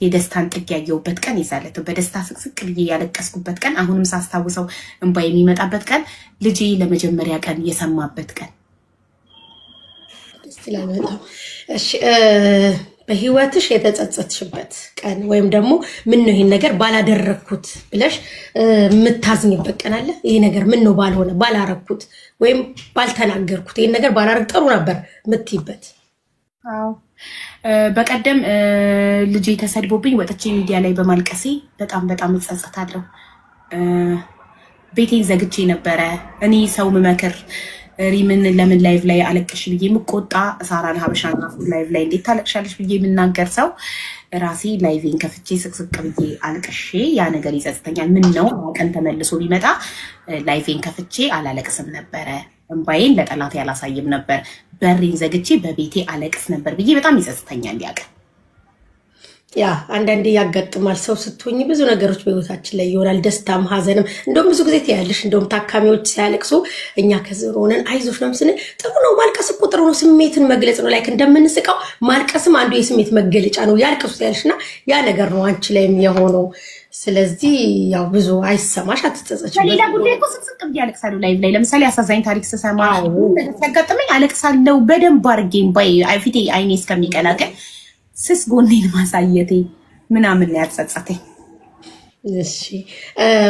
የደስታን ጥግ ያየሁበት ቀን ይዛለት በደስታ ስቅስቅ ብዬ ያለቀስኩበት ቀን አሁንም ሳስታውሰው እንባ የሚመጣበት ቀን ልጄ ለመጀመሪያ ቀን የሰማበት ቀን እሺ በህይወትሽ የተጸጸትሽበት ቀን ወይም ደግሞ ምን ነው ይሄን ነገር ባላደረኩት ብለሽ ምታዝኝበት ቀን አለ ይሄ ነገር ምን ነው ባልሆነ ባላረኩት ወይም ባልተናገርኩት ይሄን ነገር ባላረግ ጥሩ ነበር ምትይበት አዎ በቀደም ልጄ ተሰድቦብኝ ወጥቼ ሚዲያ ላይ በማልቀሴ በጣም እጸጸታለሁ ቤቴን ዘግቼ ነበር እኔ ሰው መመከር ሪምን ለምን ላይቭ ላይ አለቅሽ ብዬ ምቆጣ ሳራን ሀበሻና ላይቭ ላይ እንዴት ታለቅሻለሽ ብዬ ምናገር ሰው ራሴ ላይቬን ከፍቼ ስቅስቅ ብዬ አልቅሼ ያ ነገር ይጸጽተኛል ምን ነው ቀን ተመልሶ ቢመጣ ላይቬን ከፍቼ አላለቅስም ነበር እንባዬን ለጠላት ያላሳይም ነበር በሬን ዘግቼ በቤቴ አለቅስ ነበር ብዬ በጣም ይጸጽተኛል ያቀ ያ አንዳንዴ ያጋጥማል ሰው ስትሆኚ ብዙ ነገሮች በህይወታችን ላይ ይሆናል ደስታም ሀዘንም እንደውም ብዙ ጊዜ ታያለሽ እንደውም ታካሚዎች ሲያለቅሱ እኛ ከዝሮ ሆነን አይዞሽ ነው ምስነ ጥሩ ነው ማልቀስ እኮ ጥሩ ነው ስሜትን መግለጽ ነው ላይክ እንደምንስቀው ማልቀስም አንዱ የስሜት መገለጫ ነው ያልቀሱ ያልሽና ያ ነገር ነው አንቺ ላይም የሆነው ስለዚህ ያው ብዙ አይሰማሽ አትጸጸች ሌላ ጉዳይ እኮ ስቅስቅ ያለቅሳሉ ላይ ለምሳሌ አሳዛኝ ታሪክ ስሰማ ተጋጥመኝ አለቅሳለሁ በደንብ አርጌም ባይ አይፊቴ አይኔ እስከሚቀላቀል ስስ ጎኔን ማሳየቴ ምናምን ያጸጸተኝ እሺ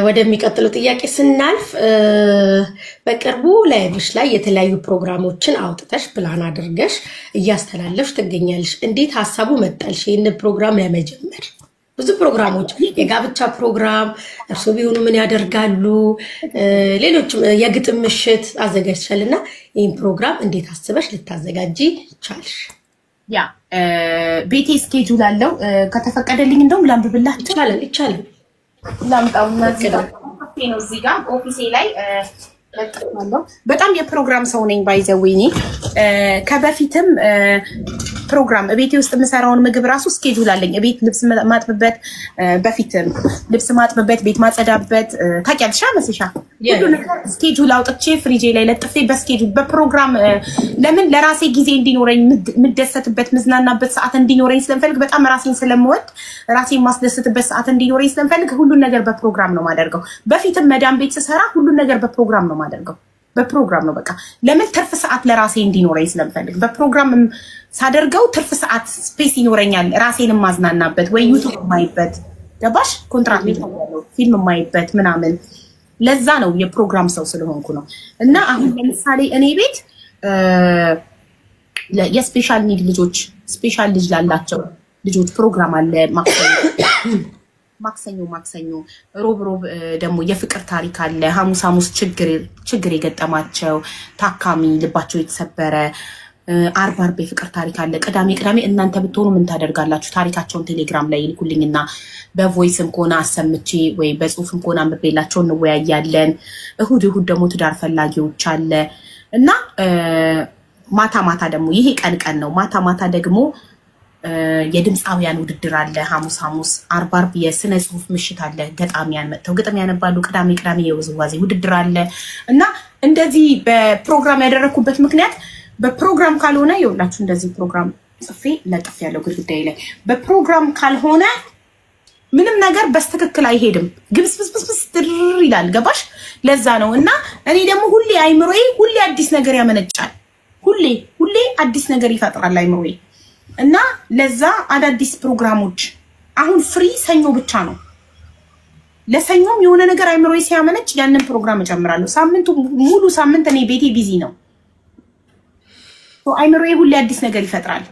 ወደሚቀጥለው ጥያቄ ስናልፍ በቅርቡ ላይቭሽ ላይ የተለያዩ ፕሮግራሞችን አውጥተሽ ፕላን አድርገሽ እያስተላለፍሽ ትገኛለሽ እንዴት ሐሳቡ መጣልሽ ይሄን ፕሮግራም ለመጀመር ብዙ ፕሮግራሞች የጋብቻ ፕሮግራም እርሶ ቢሆኑ ምን ያደርጋሉ ሌሎችም የግጥም ምሽት አዘጋጅተሻልና ይሄን ፕሮግራም እንዴት አስበሽ ልታዘጋጂ ቻልሽ ያ ቤቴ ስኬጁል አለው ከተፈቀደልኝ እንደውም ላምብብላችሁ ይቻላል ላምጣው ነው እዚህ ጋር ኦፊሴ ላይ ለጥፋለሁ በጣም የፕሮግራም ሰው ነኝ ባይዘውኝ ከበፊትም ፕሮግራም ቤቴ ውስጥ መሰራውን ምግብ ራሱ ስኬጁል አለኝ ቤት ልብስ ማጥብበት በፊትም ልብስ ማጥብበት ቤት ማጸዳበት ታቂያለሽ መስሻ ሁሉ ነገር ስኬጁል አውጥቼ ፍሪጄ ላይ ለጥፌ በስኬጁል በፕሮግራም ለምን ለራሴ ጊዜ እንዲኖረኝ ምደሰትበት ምዝናናበት ሰዓት እንዲኖረኝ ስለምፈልግ በጣም ራሴን ስለምወድ ራሴን ማስደሰትበት ሰዓት እንዲኖረኝ ስለምፈልግ ሁሉ ነገር በፕሮግራም ነው ማደርገው በፊትም መዳም ቤት ሰራ ሁሉ ነገር በፕሮግራም ነው ማደርገው በፕሮግራም ነው በቃ ለምን ትርፍ ሰዓት ለራሴ እንዲኖረኝ ስለምፈልግ በፕሮግራም ሳደርገው ትርፍ ሰዓት ስፔስ ይኖረኛል ራሴን ማዝናናበት ወይ ዩቲዩብ ማይበት ገባሽ ኮንትራክት ያለው ፊልም ማይበት ምናምን ለዛ ነው የፕሮግራም ሰው ስለሆንኩ ነው እና አሁን ለምሳሌ እኔ ቤት የስፔሻል ኒድ ልጆች ስፔሻል ልጅ ላላቸው ልጆች ፕሮግራም አለ ማክሰኞ ሮብ ደግሞ የፍቅር ታሪክ አለ። ሐሙስ ችግር የገጠማቸው ታካሚ ልባቸው የተሰበረ አርብ የፍቅር ታሪክ አለ። ቅዳሜ እናንተ ብትሆኑ ምን ታደርጋላችሁ? ታሪካቸውን ቴሌግራም ላይ ይልኩልኝና በቮይስም ከሆነ አሰምቼ ወይ በጽሁፍም ከሆነ አንብቤላቸው እንወያያለን። እሁድ ደግሞ ትዳር ፈላጊዎች አለ እና ማታ ደግሞ ይሄ ቀን ነው። ማታ ደግሞ የድምፃውያን ውድድር አለ። ሐሙስ አርብ የስነ ጽሁፍ ምሽት አለ። ገጣሚያን መጥተው ግጥም ያነባሉ። ቅዳሜ የውዝዋዜ ውድድር አለ እና እንደዚህ በፕሮግራም ያደረኩበት ምክንያት በፕሮግራም ካልሆነ ይኸውላችሁ እንደዚህ ፕሮግራም ጽፌ ለጥፍ ያለው ግድግዳዬ ላይ በፕሮግራም ካልሆነ ምንም ነገር በስተክክል አይሄድም። ግብስብስብስ ድር ይላል። ገባሽ? ለዛ ነው እና እኔ ደግሞ ሁሌ አይምሮዬ ሁሌ አዲስ ነገር ያመነጫል። ሁሌ አዲስ ነገር ይፈጥራል አይምሮዬ እና ለዛ አዳዲስ ፕሮግራሞች አሁን ፍሪ ሰኞ ብቻ ነው። ለሰኞም የሆነ ነገር አይምሮዬ ሲያመነጭ ያንን ፕሮግራም እጨምራለሁ። ሙሉ ሳምንት እኔ ቤቴ ቢዚ ነው። አይምሮዬ ሁሌ አዲስ ነገር ይፈጥራል።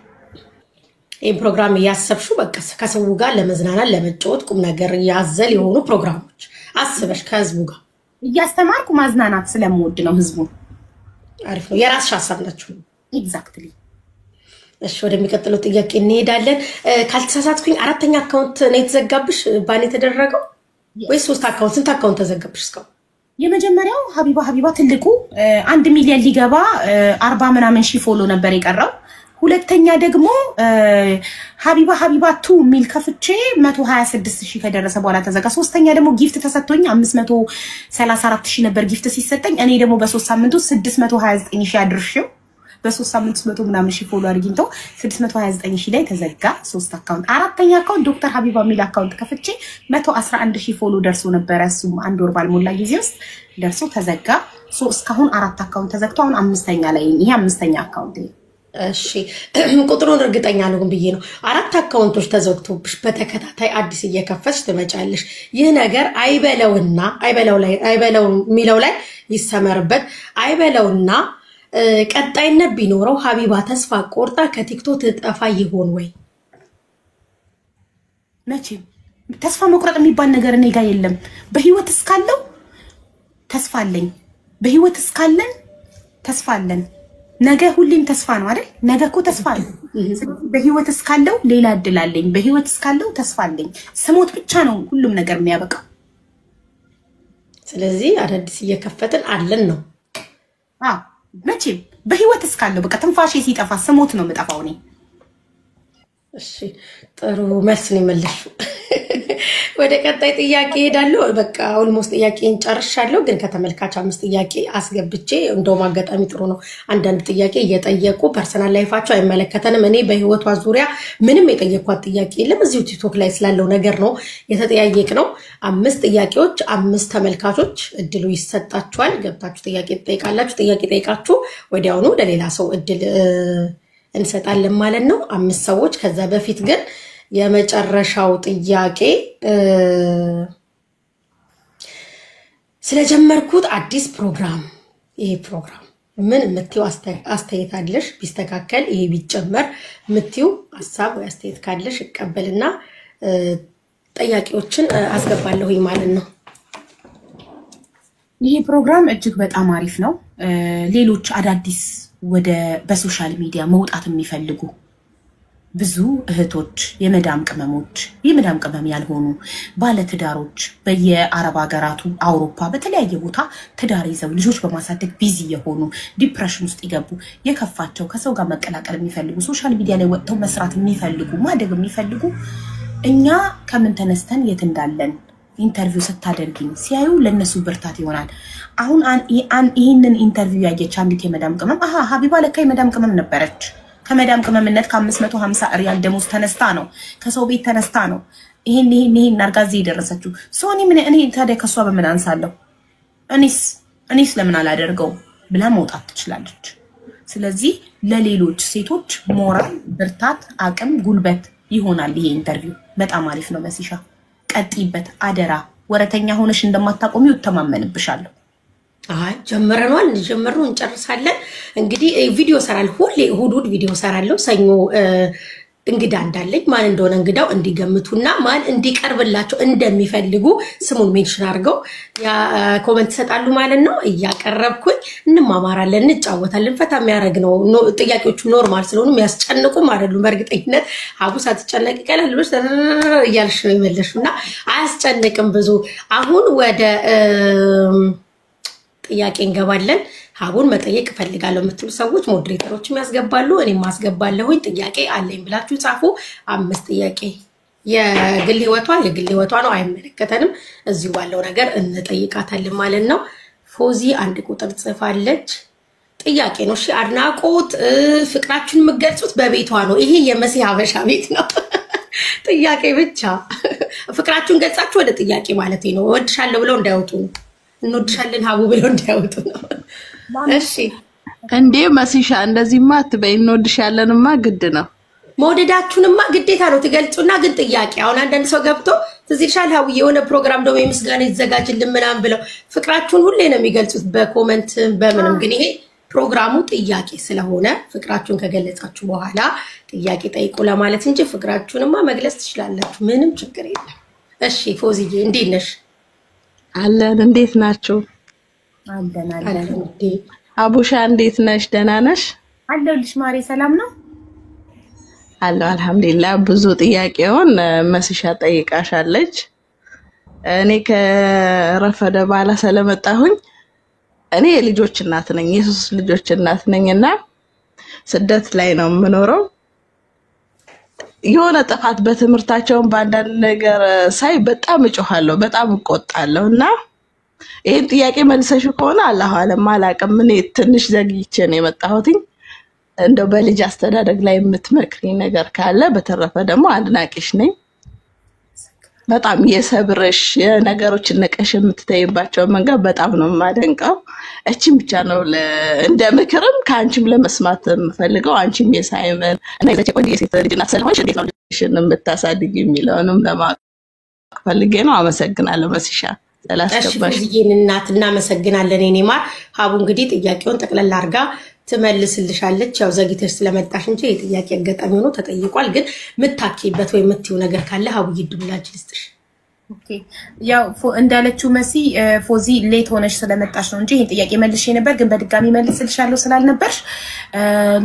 ይሄን ፕሮግራም እያሰብሽው በቃ ከሰው ጋር ለመዝናናት ለመጫወት ቁም ነገር ያዘል የሆኑ ፕሮግራሞች አስበሽ ከህዝቡ ጋር እያስተማርኩ ማዝናናት ስለምወድ ነው ህዝቡ። አሪፍ ነው። የራስሽ ሐሳብ ናችሁ። ኤግዛክትሊ። እሺ ወደሚቀጥለው ጥያቄ እንሄዳለን። ካልተሳሳትኩኝ 4ኛ አካውንት ነው የተዘጋብሽ ባን የተደረገው ወይስ 3 አካውንት? ስንት አካውንት ተዘጋብሽ እስካሁን? የመጀመሪያው ሀቢባ ትልቁ 1 ሚሊዮን ሊገባ 40 ምናምን ሺህ ፎሎ ነበር የቀረው። ሁለተኛ ደግሞ ሀቢባ 2 ሚል ከፍቼ 126 ሺህ ከደረሰ በኋላ ተዘጋ። ሶስተኛ ደግሞ ጊፍት ተሰጥቶኝ 534 ሺህ ነበር ጊፍት ሲሰጠኝ። እኔ ደግሞ በ3 ሳምንት ውስጥ 629 ሺህ አድርሼው በ3 ሳምንት 100 ምናምን ሺህ ፎሎ አድርጊንተው 629 ሺህ ላይ ተዘጋ 3 አካውንት። አራተኛ አካውንት ዶክተር ሀቢባ ሚል አካውንት ከፍቼ 111 ሺህ ፎሎ ደርሶ ነበር። እሱም 1 ወር ባልሞላ ጊዜ ውስጥ ደርሶ ተዘጋ። እስካሁን 4 አካውንት ተዘግቶ አሁን 5ኛ ላይ ይሄ 5ኛ አካውንት። እሺ ቁጥሩን እርግጠኛ ነው ብዬ ነው 4 አካውንቶች ተዘግቶብሽ በተከታታይ አዲስ እየከፈትሽ ትመጫለሽ። ይህ ነገር አይበለው ሚለው ላይ ይሰመርበት። አይበለውና ቀጣይነት ቢኖረው ሀቢባ ተስፋ ቆርጣ ከቲክቶክ ትጠፋ ይሆን ወይ? መቼም ተስፋ መቁረጥ የሚባል ነገር እኔ ጋር የለም። በህይወት እስካለው ተስፋ አለኝ። በህይወት እስካለን ተስፋ አለን። ነገ ሁሌም ተስፋ ነው አይደል? ነገ እኮ ተስፋ አለ። በህይወት እስካለው ሌላ እድል አለኝ። በህይወት እስካለው ተስፋ አለኝ። ስሞት ብቻ ነው ሁሉም ነገር የሚያበቃው። ስለዚህ አዳዲስ እየከፈትን አለን ነው። መቼም በህይወት እስካለው በቃ ትንፋሼ ሲጠፋ ስሞት ነው የምጠፋው እኔ። እሺ ጥሩ መልስ ነው የመለስሽው። ወደ ቀጣይ ጥያቄ ሄዳለሁ። በቃ ኦልሞስት ጥያቄን ጨርሻለሁ፣ ግን ከተመልካች 5 ጥያቄ አስገብቼ እንደውም አጋጣሚ ጥሩ ነው አንዳንድ ጥያቄ እየጠየቁ ፐርሰናል ላይፋቸው አይመለከተንም። እኔ በህይወቷ ዙሪያ ምንም የጠየኳት ጥያቄ የለም። እዚሁ ቲክቶክ ላይ ስላለው ነገር ነው የተጠያየቅ ነው። 5 ጥያቄዎች 5 ተመልካቾች እድሉ ይሰጣችኋል። ገብታችሁ ጥያቄ ትጠይቃላችሁ። ጥያቄ ጠይቃችሁ ወዲያውኑ ለሌላ ሰው እድል እንሰጣለን ማለት ነው። 5 ሰዎች። ከዛ በፊት ግን የመጨረሻው ጥያቄ ስለጀመርኩት አዲስ ፕሮግራም፣ ይሄ ፕሮግራም ምን የምትይው አስተያየት አለሽ? ቢስተካከል ይሄ ቢጨመር የምትይው ሐሳብ ወይ አስተያየት ካለሽ እቀበልና ጥያቄዎችን አስገባለሁኝ ማለት ነው። ይሄ ፕሮግራም እጅግ በጣም አሪፍ ነው። ሌሎች አዳዲስ በሶሻል ሚዲያ መውጣት የሚፈልጉ ብዙ እህቶች፣ የመዳም ቅመም ያልሆኑ ባለትዳሮች በየአረብ ሀገራቱ፣ አውሮፓ፣ በተለያየ ቦታ ትዳር ይዘው ልጆች በማሳደግ ቢዚ የሆኑ ዲፕሬሽን ውስጥ ይገቡ የከፋቸው ከሰው ጋር መቀላቀል የሚፈልጉ ሶሻል ሚዲያ ላይ ወጥተው መስራት የሚፈልጉ ማደግ የሚፈልጉ እኛ ከምን ተነስተን የት እንዳለን ኢንተርቪው ስታደርጊኝ ሲያዩ ለነሱ ብርታት ይሆናል። አሁን ይህንን ኢንተርቪው ያየች አንዲት የመዳም ቅመም ሀቢባ ለካ የመዳም ቅመም ነበረች። ከመዳም ቅመምነት ከ550 ሪያል ደሞዝ ተነስታ ነው፣ ከሰው ቤት ተነስታ ነው ይሄን አርጋዚ የደረሰችው። እኔ ታዲያ ከሷ በምን አንሳለሁ? እኔስ ለምን አላደርገው ብላ መውጣት ትችላለች። ስለዚህ ለሌሎች ሴቶች ሞራል፣ ብርታት፣ አቅም፣ ጉልበት ይሆናል ይሄ ኢንተርቪው። በጣም አሪፍ ነው። መሲሻ ቀጥይበት አደራ። ወረተኛ ሆነሽ እንደማታቆሚው ተማመንብሻለሁ። አይ ጀምረናል ጀምረን እንጨርሳለን እንግዲህ ቪዲዮ ሰራል ሁሌ እሁድ ቪዲዮ ሰራለሁ ሰኞ እንግዳ እንዳለኝ ማን እንደሆነ እንግዳው እንዲገምቱና ማን እንዲቀርብላቸው እንደሚፈልጉ ስሙን ሜንሽን አድርገው ያ ኮሜንት ሰጣሉ ማለት ነው እያቀረብኩኝ እንማማራለን እንጫወታለን ፈታ የሚያረግ ነው ጥያቄዎቹ ኖርማል ስለሆኑ የሚያስጨንቁም አይደሉም በእርግጠኝነት ሀቡስ አትጨነቂ ቀላል ብለሽ ያልሽ ነው ይመለሽና አያስጨንቅም ብዙ አሁን ወደ ጥያቄ እንገባለን ሀቡን መጠየቅ ፈልጋለሁ የምትሉ ሰዎች ሞዴሬተሮችም ያስገባሉ እኔም ማስገባለሁኝ ጥያቄ አለኝ ብላችሁ ጻፉ 5 ጥያቄ የግል ህይወቷ ነው አይመለከተንም እዚሁ ባለው ነገር እንጠይቃታለን ማለት ነው ፎዚ አንድ ቁጥር ጽፋለች ጥያቄ ነው እሺ አድናቆት ፍቅራችሁን የምትገልጹት በቤቷ ነው ይሄ የመሲ ሀበሻ ቤት ነው ጥያቄ ብቻ ፍቅራችሁን ገልጻችሁ ወደ ጥያቄ ማለት ነው ወድሻለሁ ብለው እንዳይወጡ እንወድሻለን ሀቡ ብለው እንዳይወጡ ነው እሺ እንዴ መስሻ እንደዚህማ አትበይ እንወድሻለንማ ግድ ነው መውደዳችሁንማ ግዴታ ነው ትገልጹና ግን ጥያቄ አሁን አንዳንድ ሰው ገብቶ ትዝልሻል ሀቡ የሆነ ፕሮግራም ደግሞ የምስጋና ይዘጋጅልን ምናምን ብለው ፍቅራችሁን ሁሌ ነው የሚገልጹት በኮሜንት በምንም ግን ይሄ ፕሮግራሙ ጥያቄ ስለሆነ ፍቅራችሁን ከገለጻችሁ በኋላ ጥያቄ ጠይቁ ለማለት እንጂ ፍቅራችሁንማ መግለጽ ትችላላችሁ ምንም ችግር የለም እሺ ፎዚዬ እንዴት ነሽ አለን እንዴት ናችሁ አለን አቡሻ እንዴት ነሽ ደህና ነሽ አለሁልሽ ማሬ ሰላም ነው አለው አልহামዱሊላህ ብዙ ጥያቄውን መስሻ ጠይቃሻለች እኔ ከረፈደ ባላ ስለመጣሁኝ እኔ የልጆች እናት ነኝ የሶስት ልጆች እናት ነኝና ስደት ላይ ነው የምኖረው የሆነ ጥፋት በትምርታቸው ባንዳንድ ነገር ሳይ በጣም እጮሃለሁ በጣም እቆጣለሁና ይሄን ጥያቄ መልሰሽ ከሆነ አላህ አለም አላቀም እኔ ትንሽ ዘግይቼ ነው የመጣሁትኝ እንደው በልጅ አስተዳደግ ላይ የምትመክሪ ነገር ካለ በተረፈ ደግሞ አድናቂሽ ነኝ በጣም የሰብርሽ ነገሮችን ነቀሽ የምትተይባቸው መንገድ በጣም ነው ማደንቀው እቺም ብቻ ነው እንደ ምክርም ካንቺም ለመስማት የምፈልገው አንቺም የሳይመን እና የዘቼ ቆንጆ የሴት ልጅና ስለሆንሽ እንዴት ነው ልጅሽን የምታሳድጊ የሚለውንም ለማፈልጌ ነው አመሰግናለሁ መስሻ ስላስገባሽ እሺ እናት እናመሰግናለን እኔ ማር ሀቡ እንግዲህ ጥያቄውን ጠቅለል አርጋ ትመልስልሻለች ያው ዘግይተሽ ስለመጣሽ እንጂ የጥያቄ አጋጣሚ ሆኖ ተጠይቋል ግን ምታኪበት ወይ ምትዩ ነገር ካለ ሀቡ ይድብላችሁ ልስጥሽ ኦኬ ያው እንዳለችው መሲ ፎዚ ሌት ሆነሽ ስለመጣሽ ነው እንጂ ይሄን ጥያቄ መልሼ ነበር ግን በድጋሚ መልስልሻለሁ ስላልነበርሽ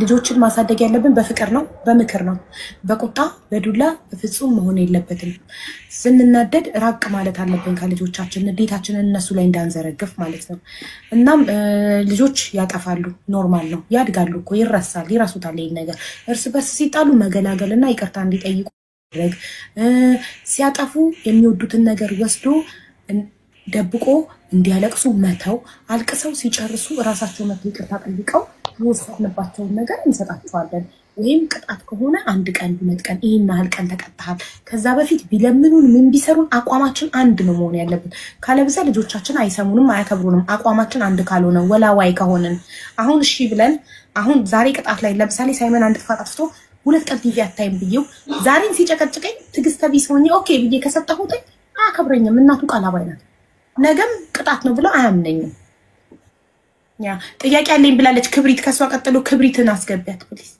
ልጆችን ማሳደግ ያለብን በፍቅር ነው በምክር ነው በቁጣ በዱላ በፍጹም መሆን የለበትም ስንናደድ ራቅ ማለት አለብን ከልጆቻችን ንዴታችንን እነሱ ላይ እንዳንዘረግፍ ማለት ነው እናም ልጆች ያጠፋሉ ኖርማል ነው ያድጋሉ እኮ ይረሱታል ይሄን ነገር እርስ በርስ ሲጣሉ መገላገልና ይቅርታ እንዲጠይቁ ሲያጠፉ የሚወዱትን ነገር ወስዶ ደብቆ እንዲያለቅሱ መተው አልቅሰው ሲጨርሱ ራሳቸው መተው ይቅርታ ጠይቀው ወስነባቸው ነገር እንሰጣቸዋለን ወይም ቅጣት ከሆነ አንድ ቀን ሁለት ቀን ይሄን ያህል ቀን ተቀጣሃል ከዛ በፊት ቢለምኑን ምን ቢሰሩን አቋማችን አንድ ነው መሆን ያለብን ካለበዛ ልጆቻችን አይሰሙንም አያከብሩንም አቋማችን አንድ ካልሆነ ወላዋይ ከሆነን አሁን እሺ ብለን አሁን ዛሬ ቅጣት ላይ ለምሳሌ ሳይመን አንድ ጥፋት አጥፍቶ ሁለት ቀን ቲቪ አታይም ብዬው ዛሬን ሲጨቀጭቀኝ ትግስት ቢስ ሆኜ ኦኬ ብዬ ከሰጠሁት አከብረኝም እናቱ ቃላባይ ናት ነገም ቅጣት ነው ብለው አያምነኝም ያ ጥያቄ አለኝ ብላለች ክብሪት ከሷ ቀጥሎ ክብሪትን አስገቢያት ፕሊዝ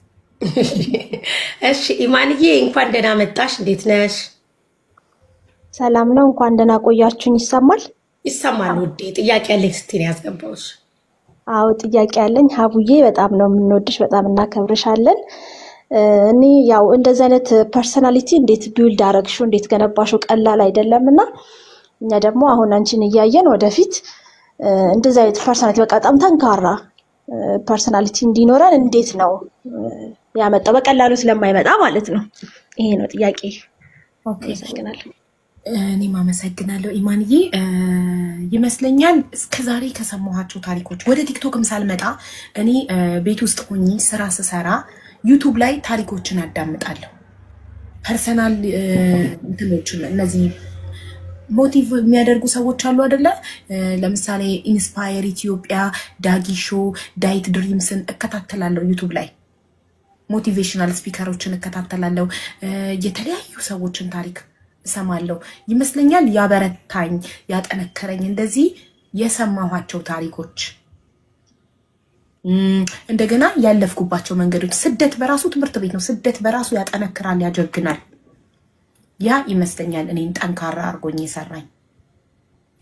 እሺ ኢማንዬ እንኳን ደህና መጣሽ እንዴት ነሽ ሰላም ነው እንኳን ደህና ቆያችሁኝ ይሰማል ውዴ ጥያቄ አለኝ ስትይ ያስገባውሽ አዎ ጥያቄ አለኝ ሀቡዬ በጣም ነው የምንወድሽ በጣም እናከብርሻለን እኔ ያው እንደዚህ አይነት ፐርሰናሊቲ እንዴት ቢልድ አረግሽው እንዴት ገነባሽው ቀላል አይደለምና እኛ ደግሞ አሁን አንቺን ያያየን ወደፊት እንደዚህ አይነት ፐርሰናሊቲ በቃ በጣም ጠንካራ ፐርሰናሊቲ እንዲኖረን እንዴት ነው ያመጣው በቀላሉ ስለማይመጣ ማለት ነው ይሄ ነው ጥያቄ ኦኬ አመሰግናለሁ እኔም አመሰግናለሁ ኢማንዬ ይመስለኛል እስከዛሬ ከሰማኋቸው ታሪኮች ወደ ቲክቶክም ሳልመጣ እኔ ቤት ውስጥ ሆኜ ስራ ስሰራ ዩቲዩብ ላይ ታሪኮችን አዳምጣለሁ ፐርሰናል እንትኖችን እነዚህ ሞቲቭ የሚያደርጉ ሰዎች አሉ አይደለ ለምሳሌ ኢንስፓየር ኢትዮጵያ ዳጊ ሾው ዳይት ድሪምስን እከታተላለሁ ዩቲዩብ ላይ ሞቲቬሽናል ስፒከሮችን እከታተላለሁ የተለያዩ ሰዎችን ታሪክ እሰማለሁ ይመስለኛል ያበረታኝ ያጠነከረኝ እንደዚህ የሰማኋቸው ታሪኮች እንደገና ያለፍኩባቸው መንገዶች ስደት በራሱ ትምህርት ቤት ነው ስደት በራሱ ያጠነክራል ያጀግናል ያ ይመስለኛል እኔን ጠንካራ አርጎኝ ይሰራኝ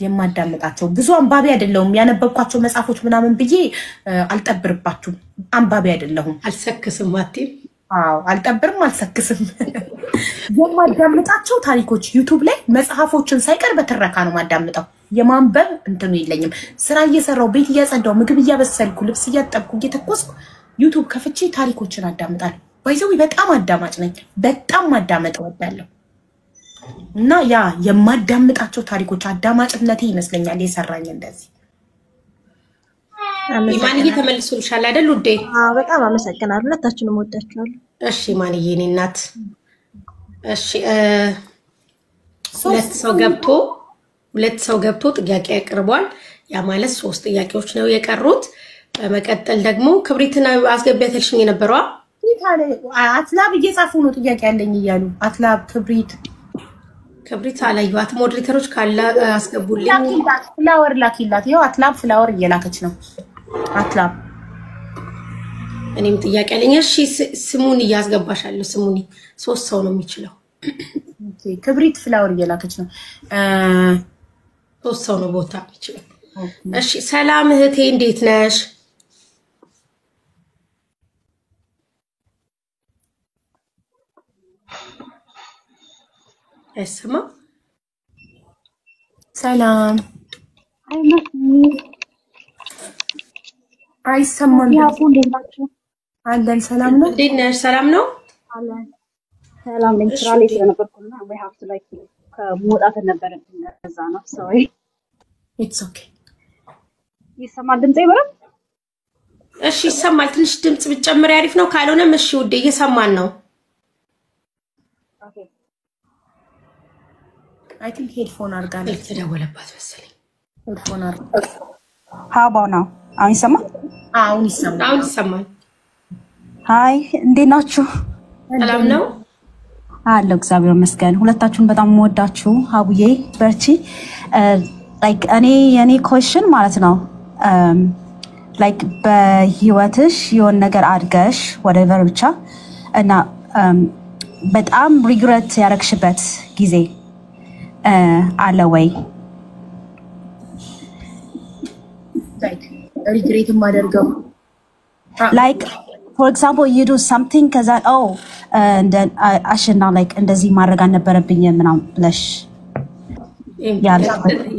የማዳምጣቸው ብዙ አንባቢ አይደለሁም ያነበብኳቸው መጽሐፎች ምናምን ብዬ አልጠብርባችሁም አንባቢ አይደለሁም አልሰክስም ማቴ አው አልጠብርም አልሰክስም የማዳምጣቸው ታሪኮች ዩቲዩብ ላይ መጽሐፎችን ሳይቀር በትረካ ነው ማዳምጣው የማንበብ እንትኑ የለኝም ስራ እየሰራው ቤት እያጸዳው ምግብ እያበሰልኩ ልብስ እያጠብኩ እየተኮስኩ ዩቲዩብ ከፍቼ ታሪኮችን አዳምጣለሁ ባይዘው በጣም አዳማጭ ነኝ በጣም ማዳመጥ እወዳለሁ እና ያ የማዳምጣቸው ታሪኮች አዳማጭነቴ ይመስለኛል የሰራኝ እንደዚህ ማንዬ ተመልሶልሻል አይደል ውዴ በጣም አመሰግናለሁ ሁለታችሁንም ወዳችኋለሁ እሺ ማንዬ እኔ እናት እሺ ሁለት ሰው ገብቶ ጥያቄ ያቀርቧል ያ ማለት 3 ጥያቄዎች ነው የቀሩት በመቀጠል ደግሞ ክብሪትን አስገቢያተልሽኝ የነበረው አትላብ እየጻፉ ነው ጥያቄ ያለኝ እያሉ አትላብ ክብሪት አላየኋት ሞዴሬተሮች ካለ አስገቡልኝ ፍላወር ላኪላት ይሄው አትላብ ፍላወር እየላከች ነው አትላብ እኔም ጥያቄ አለኝ እሺ ስሙን ያስገባሻለሁ ስሙኒ 3 ሰው ነው የሚችለው ክብሪት ፍላወር እየላከች ነው 3 ሰው ነው ቦታ የሚችለው እሺ ሰላም እህቴ እንዴት ነሽ اسمع سلام عايز سمون يا ابو ليناتشو عندن سلام ነው ዲነሽ ሰላም ነው ሰላም ነኝ ስራ ላይ ስለነበርኩና we have to like ከመውጣት ነበረብኝ ከዛ ነው sorry it's okay ይሰማል ድምጼ በረም እሺ ይሰማል ትንሽ ድምጽ ብትጨምሪ አሪፍ ነው ካልሆነም እሺ ውዴ እየሰማን ነው okay I think headphone አርጋለች ተደወለባት መሰለኝ headphone አርጋ how about now አሁን ይሰማል ሃይ እንዴት ናችሁ ሰላም ነው አለው እግዚአብሔር ይመስገን ሁለታችሁን በጣም ወዳችሁ ሀቡዬ በርቺ like የኔ question ማለት ነው like በህይወትሽ የሆነ ነገር አድርገሽ whatever ብቻ እና በጣም ሪግሬት ያረክሽበት ጊዜ አለ ወይ ሪግሬት ማደርገው like for example you do something cuz and then I should not like እንደዚህ ማድረግ አልነበረብኝ ምናምን ብለሽ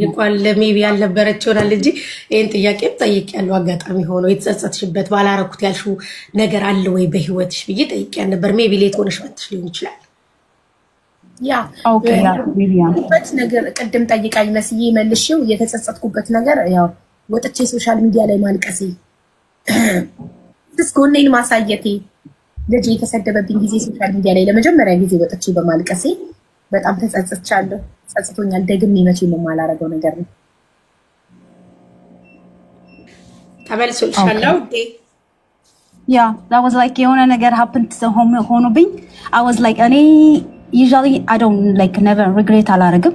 ይቋል ለሜቢ ያልነበረች ይሆናል እንጂ ይሄን ጥያቄ ጠይቄያለሁ አጋጣሚ ሆኖ የተጸጸትሽበት ባላረኩት ያልሽው ነገር አለ ወይ በህይወትሽ ብዬ ጠይቄያለሁ ነበር ሜቢ ሌት ሆነሽ መጥሽ ሊሆን ይችላል ያ ኦኬ ያ ሜቢ ያ ነገር ቀደም ጠይቃኝ መስዬ መልሽው የተጸጸትኩበት ነገር ያው ወጥቼ ሶሻል ሚዲያ ላይ ማልቀሴ ስኮኔን ማሳየቴ ልጅ የተሰደበብኝ ጊዜ ሶሻል ሚዲያ ላይ ለመጀመሪያ ጊዜ ወጥቼ በማልቀሴ በጣም ተጸጽቻለሁ ጸጽቶኛል ደግሜ መቼም የማላረገው ነገር ነው ተመልሶልሻል yeah that was like የሆነ ነገር happened to ሆኖብኝ I was like usually I don't like never regret አላረግም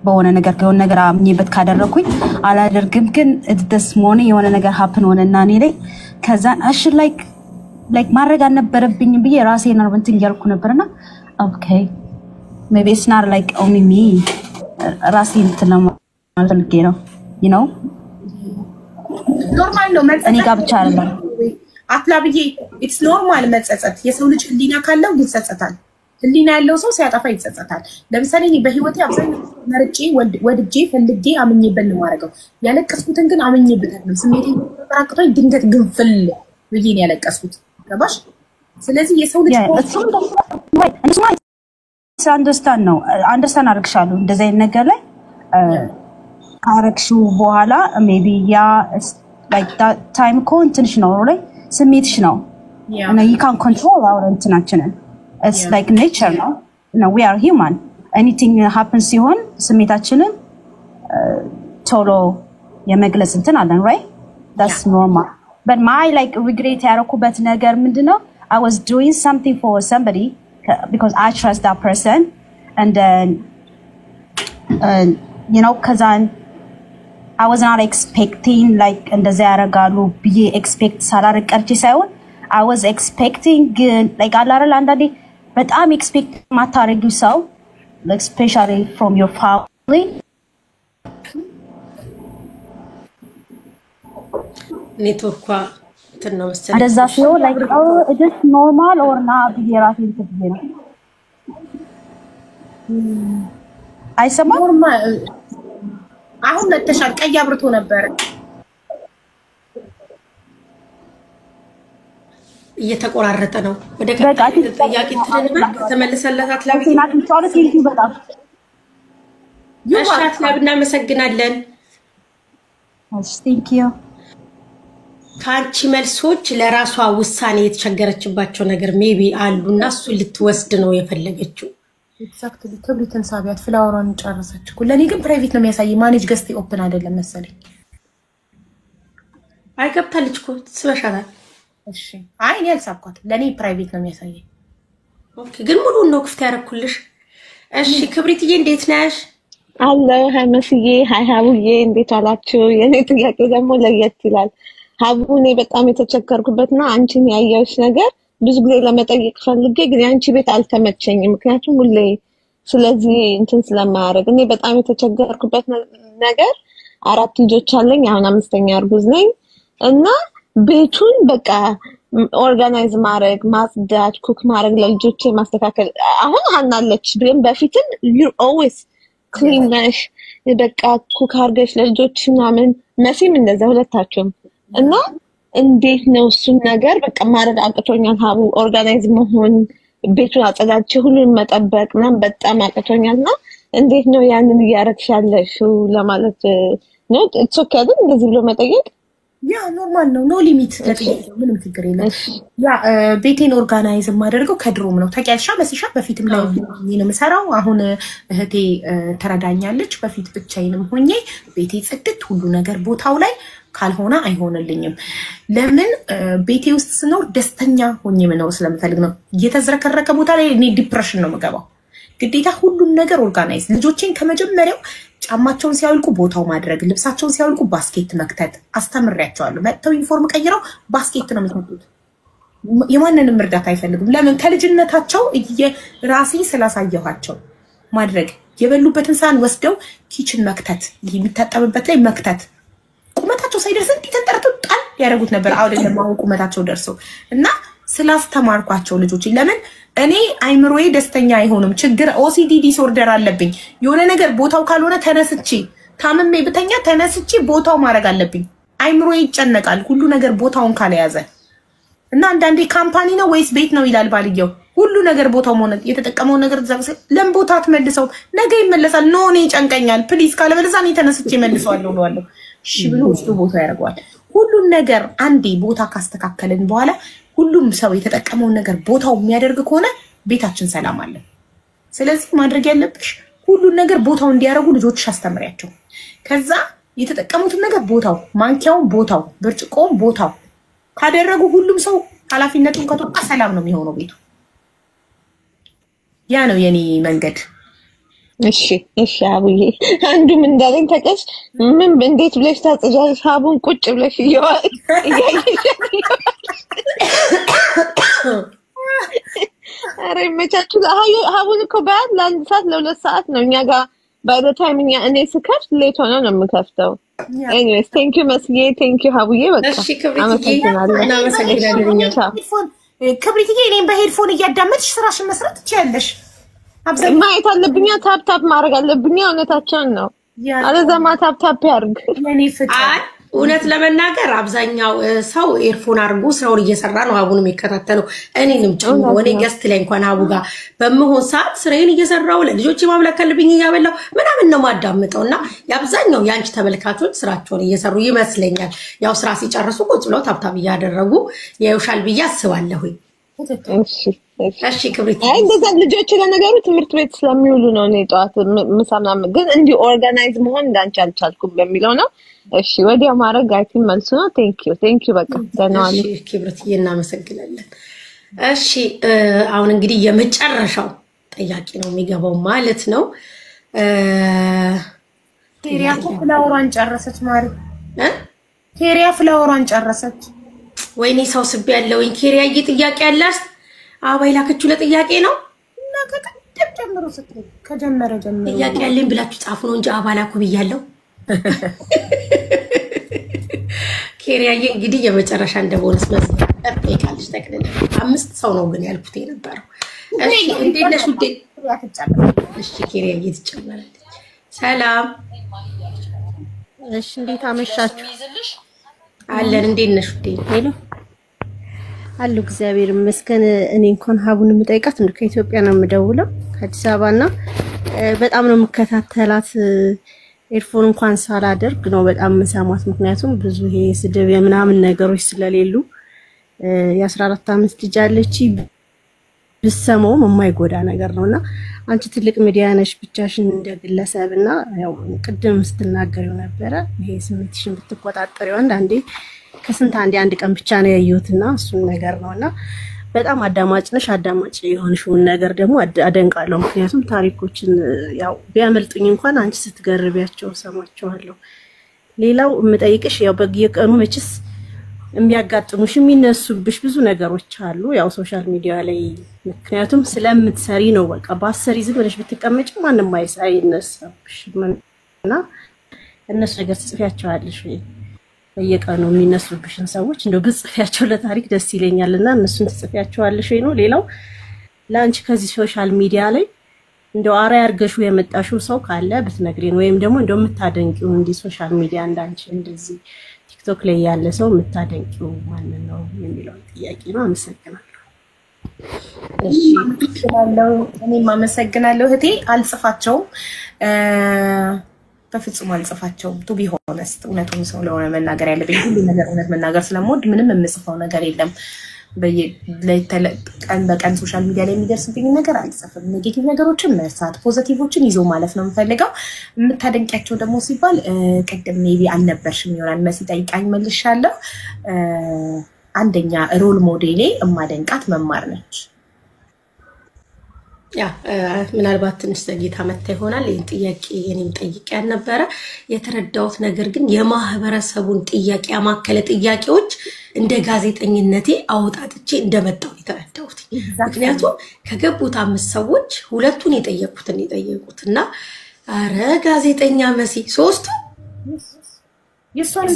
በሆነ ነገር ከሆነ ነገር አምኜበት ካደረኩኝ አላደርግም ግን this morning የሆነ ነገር happen ሆነና እኔ ላይ ከዛ I like ማድረግ አልነበረብኝ ብዬ ራሴን እንትን ያልኩ ነበርና okay maybe it's not like only me ራሴን እንትን ለማድረግ ነው you know ኖርማል ነው እኔ ጋር ብቻ አይደለም አትላብዬ it's normal መጸጸት የሰው ልጅ ህሊና ካለው ይጸጸታል ህሊና ያለው ሰው ሲያጠፋ ይጸጸታል ለምሳሌ እኔ በህይወቴ አብዛኛው መርጬ ወድጄ ፈልጌ አምኜበት ነው ማረገው ያለቀስኩትን ግን አምኜበት ነው ስሜቴ ተራቅቶኝ ድንገት ግንፍል ብዬ ነው ያለቀስኩት ገባሽ ስለዚህ የሰው ልጅ understand ነው understand አርግሻለሁ እንደዚህ አይነት ነገር ላይ ካረክሹ በኋላ maybe ያ like that time ኮንትንሽ ነው ላይ ስሜትሽ ነው and you can't control our እንትናችንን it's like nature no we are human anything happens ሲሆን ስሜታችንን ቶሎ የመግለጽ እንትን አለን right that's normal but my like regret ያረኩበት ነገር ምንድነው I was doing something for somebody because I trust that person and then you know cuz I was not expecting like እንደዛ ያረጋሉ ብዬ ኤክስፔክት ሳላረግ ቀርቼ ሳይሆን I was expecting like አላረል አንዳንዴ በጣም ኤክስፔክት ማታረጊው ሰው like especially from your family ኔትወርኳ ነው መሰለኝ እንደዛ ሲሆን like oh is this normal or not ብዬ ራሴን ትብዬ ነው አይሰማም ኖርማል አሁን ለተሻል ቀይ አብርቶ ነበር እየተቆራረጠ ነው ወደ ጥያቄ ተመለሰላታት ለምን በጣም ይዋት ለብና መሰግናለን thank you ካንቺ መልሶች ለራሷ ውሳኔ የተቸገረችባቸው ነገር ሜቢ አሉና እሱ ልትወስድ ነው የፈለገችው ኤግዛክትሊ ክብሪትን ሳቢያት ፍላወሯን ጨረሰች እኮ ለኔ ግን ፕራይቬት ነው የሚያሳይ ማኔጅ ገስት ኦፕን አይደለም መሰለኝ አይገብታለች እኮ ስበሻታል እሺ አይ እኔ አልሳብኳት ለኔ ፕራይቬት ነው የሚያሳይ ኦኬ ግን ሙሉ ነው ክፍት ያረኩልሽ እሺ ክብሪትዬ እንዴት ነሽ አለ ሃይ መስዬ ሃይ ሀቡዬ እንዴት አላችሁ የኔ ጥያቄ ደግሞ ለየት ይላል ሀቡኔ በጣም የተቸገርኩበትና አንቺን ያያውሽ ነገር ብዙ ጊዜ ለመጠየቅ ፈልጌ ግን አንቺ ቤት አልተመቸኝም ምክንያቱም ሁሌ ስለዚህ እንትን ስለማያረግ እኔ በጣም የተቸገርኩበት ነገር 4 ልጆች አለኝ አሁን 5ኛ እርጉዝ ነኝ እና ቤቱን በቃ ኦርጋናይዝ ማድረግ ማጽዳት ኩክ ማድረግ ለልጆቼ ማስተካከል አሁን አናለች ግን በፊትም you always clean ነሽ በቃ ኩክ አርገሽ ለልጆች ምናምን መሲም እንደዛ ሁለታችሁም እና እንዴት ነው እሱን ነገር በቃ ማረድ አቅቶኛል ሀቡ ኦርጋናይዝ መሆን ቤቱን አጸዳች ሁሉን መጠበቅ ምናምን በጣም አቅቶኛልና እንዴት ነው ያንን ያረክሻለሽ ለማለት ነው it's okay አይደል እንደዚህ ብሎ መጠየቅ ያ ኖርማል ነው ኖ ሊሚት ለጥያቄው ምንም ችግር የለም ያ ቤቴን ኦርጋናይዝ ማደርገው ከድሮም ነው ታውቂያለሽ በሲሻ በፊትም ላይ ነው የምሰራው አሁን እህቴ ተረዳኛለች በፊት ብቻዬንም ሆኜ ቤቴ ጽድት ሁሉ ነገር ቦታው ላይ ካልሆነ አይሆንልኝም ለምን ቤቴ ውስጥ ስኖር ደስተኛ ሆኜ ምነው ስለምፈልግ ነው እየተዝረከረከ ቦታ ላይ እኔ ዲፕሬሽን ነው የምገባው ግዴታ ሁሉን ነገር ኦርጋናይዝ ልጆቼን ከመጀመሪያው ጫማቸውን ሲያውልቁ ቦታው ማድረግ ልብሳቸውን ሲያውልቁ ባስኬት መክተት አስተምሬያቸዋለሁ መጥተው ዩኒፎርም ቀይረው ባስኬት ነው የሚከቱት የማንንም እርዳታ አይፈልጉም ለምን ከልጅነታቸው ራሴ ስላሳየኋቸው ማድረግ የበሉበትን ሳህን ወስደው ኪችን መክተት የሚታጠብበት ላይ መክተት ቁመታቸው ሳይደርስ እንዲተንጠረጡ ጣል ያደርጉት ነበር አውደለም አሁን ቁመታቸው ደርሶ እና ስላስተማርኳቸው ልጆች ለምን እኔ አይምሮዬ ደስተኛ አይሆንም ችግር ኦሲዲ ዲስኦርደር አለብኝ የሆነ ነገር ቦታው ካልሆነ ተነስቼ ታምሜ ብተኛ ተነስቼ ቦታው ማድረግ አለብኝ አይምሮዬ ይጨነቃል ሁሉ ነገር ቦታውን ካልያዘ እና አንዳንዴ ካምፓኒ ነው ወይስ ቤት ነው ይላል ባልየው ሁሉ ነገር ቦታው ሆነ የተጠቀመው ነገር ለም ቦታ ተመልሰው ነገ ይመለሳል ኖ እኔ ጨንቀኛል ፕሊዝ ካለበለዛ እኔ ተነስቼ መልሰዋለሁ ብሏል እሺ ብሎ ወስዶ ቦታ ያደርጋል ሁሉን ነገር አንዴ ቦታ ካስተካከልን በኋላ ሁሉም ሰው የተጠቀመው ነገር ቦታው የሚያደርግ ከሆነ ቤታችን ሰላም አለ ስለዚህ ማድረግ ያለብሽ ሁሉን ነገር ቦታው እንዲያደርጉ ልጆችሽ አስተምሪያቸው ከዛ የተጠቀሙትን ነገር ቦታው ማንኪያው ቦታው ብርጭቆው ቦታው ካደረጉ ሁሉም ሰው ኃላፊነቱን ከተወጣ ሰላም ነው የሚሆነው ቤቱ ያ ነው የኔ መንገድ እሺ አቡዬ አንዱም እንዳለኝ ተቀስ ምን እንዴት ብለሽ ታጽጃለሽ ሀቡን ቁጭ ብለሽ አረ መቻችሁ ሀቡን እኮ ባል ለአንድ ሰዓት ለሁለት ሰዓት ነው እኛ ጋር by the time እኔ ስከፍት ሌት ሆኖ ነው የምከፍተው anyways thank you መስዬ thank you ሀቡዬ በቃ እሺ ክብሪትዬ እናመሰግናለን ክብሪትዬ እኔም በሄድፎን እያዳመጥሽ ስራሽን መስራት ትችያለሽ ማየት አለብኛ ታፕ ማድረግ አለብኛ እውነታቸውን ነው አለዛማ ታፕ ያርግ ለኔ ፍቅር እውነት ለመናገር አብዛኛው ሰው ኤርፎን አድርጎ ስራውን እየሰራ ነው አቡንም ይከታተለው እኔንም ጨምሮ እኔ ገስት ላይ እንኳን አቡ ጋር በመሆን ሰዓት ስራዬን እየሰራው ለልጆቼ ማብላት ካለብኝ እያበላው ምናምን ነው ማዳምጠውና ያብዛኛው ያንቺ ተመልካቾች ስራቸውን እየሰሩ ይመስለኛል ያው ስራ ሲጨርሱ ቁጭ ብለው ታፕ እያደረጉ ያዩሻል ብዬ አስባለሁ እሺ ክብሪት አይ እንደዛ ልጆች ለነገሩ ትምህርት ቤት ስለሚውሉ ነው እኔ ጧት ምሳምናም ግን እንዲ ኦርጋናይዝ መሆን እንዳንቺ አልቻልኩም በሚለው ነው እሺ ወዲያው ማድረግ አይቲም መልሱ ነው ቴንክ ዩ በቃ ደናዋል እሺ ክብሪት እናመሰግናለን እሺ አሁን እንግዲህ የመጨረሻው ጥያቄ ነው የሚገባው ማለት ነው ኬሪያ ፍላወሯን ጨረሰች ማሪ ኬሪያ ፍላወሯን ጨረሰች ወይኔ ሰው ስብ ያለውኝ ኬሪያዬ ጥያቄ ያላስ አባይ ላከችው ለጥያቄ ነው እና ከቀደም ጀምሮ ስትል ከጀመረ ጀምሮ ጥያቄ ያለኝ ብላችሁ ጻፉ ነው እንጂ አባላኩ ብያለሁ ኬሪያዬ እንግዲህ የመጨረሻ እንደ ቦነስ መስጠት ጠይቃለች ተከለለ 5 ሰው ነው ግን ያልኩት የነበረው እሺ እንዴት ነሽ ውዴ እሺ ኬሪያዬ ትጨመራለች ሰላም እሺ እንዴት አመሻችሁ አለን እንዴት ነሽ ውዴ ሄሎ አሉ እግዚአብሔር ይመስገን እኔ እንኳን ሀቡን የምጠይቃት እንደ ከኢትዮጵያ ነው የምደውለው ከአዲስ አበባና በጣም ነው የምከታተላት ኤርፎን እንኳን ሳላደርግ ነው በጣም መሳማት ምክንያቱም ብዙ ይሄ ስድብ የምናምን ነገሮች ስለሌሉ የ14 አመት ልጅ አለች ብሰማው የማይጎዳ ነገር ነውና አንቺ ትልቅ ሚዲያ ነሽ ብቻሽን እንደግለሰብና ያው ቅድም ስትናገሪው ነበረ ይሄ ስሜትሽን ብትቆጣጣሪው አንዴ ከስንት አንድ ቀን ብቻ ነው ያየሁትና እሱን ነገር ነውና በጣም አዳማጭ ነሽ አዳማጭ የሆንሽውን ነገር ደግሞ አደንቃለሁ ምክንያቱም ታሪኮችን ያው ቢያመልጡኝ እንኳን አንቺ ስትገርቢያቸው ሰማቸዋለሁ ሌላው የምጠይቅሽ ያው በየቀኑ መችስ የሚያጋጥሙሽ የሚነሱብሽ ብዙ ነገሮች አሉ ያው ሶሻል ሚዲያ ላይ ምክንያቱም ስለምትሰሪ ነው በቃ ባሰሪ ዝም ብለሽ ብትቀመጪ ማንንም አይነሳብሽ እና እነሱ ነገር ጽፈያቸዋለሽ በየቀኑ የሚነሱብሽን ሰዎች እንደው ብጽፈያቸው ለታሪክ ደስ ይለኛልና እነሱን ጽፈያቸዋለሽ ነው ሌላው ላንቺ ከዚህ ሶሻል ሚዲያ ላይ እንደው አራ ያርገሹ የመጣሽው ሰው ካለ ብትነግሪን ወይም ደግሞ እንደው የምታደንቂው እንዲ ሶሻል ሚዲያ እንዳንቺ እንደዚህ ቲክቶክ ላይ ያለ ሰው የምታደንቂው ማን ነው የሚለው ጥያቄ ነው አመሰግናለሁ እሺ እኔም አመሰግናለሁ እህቴ አልጽፋቸውም በፍጹም አልጽፋቸውም ቱ ቢ ሆነስት እውነቱን ሰው ለሆነ መናገር ያለብኝ ሁሉ ነገር እውነት መናገር ስለምወድ ምንም የምጽፈው ነገር የለም ቀን በቀን ሶሻል ሚዲያ ላይ የሚደርስብኝ ነገር አልጽፍም ኔጌቲቭ ነገሮችን መርሳት ፖዚቲቮችን ይዞ ማለፍ ነው የምፈልገው የምታደንቂያቸው ደግሞ ሲባል ቅድም ሜቢ አልነበርሽም ይሆናል መሲ ጠይቃኝ መልሻለሁ አንደኛ ሮል ሞዴሌ እማደንቃት መማር ነች ያ ምናልባት ትንሽ ዘግይታ መጣ ይሆናል ይሄን ጥያቄ እኔም ጠይቄያን ነበር የተረዳሁት ነገር ግን የማህበረሰቡን ጥያቄ ያማከለ ጥያቄዎች እንደ ጋዜጠኝነቴ አውጣጥቼ እንደመጣው የተረዳሁት ምክንያቱም ከገቡት 5 ሰዎች ሁለቱን የጠየቁትና አረ ጋዜጠኛ መሲ ሶስቱ የሷን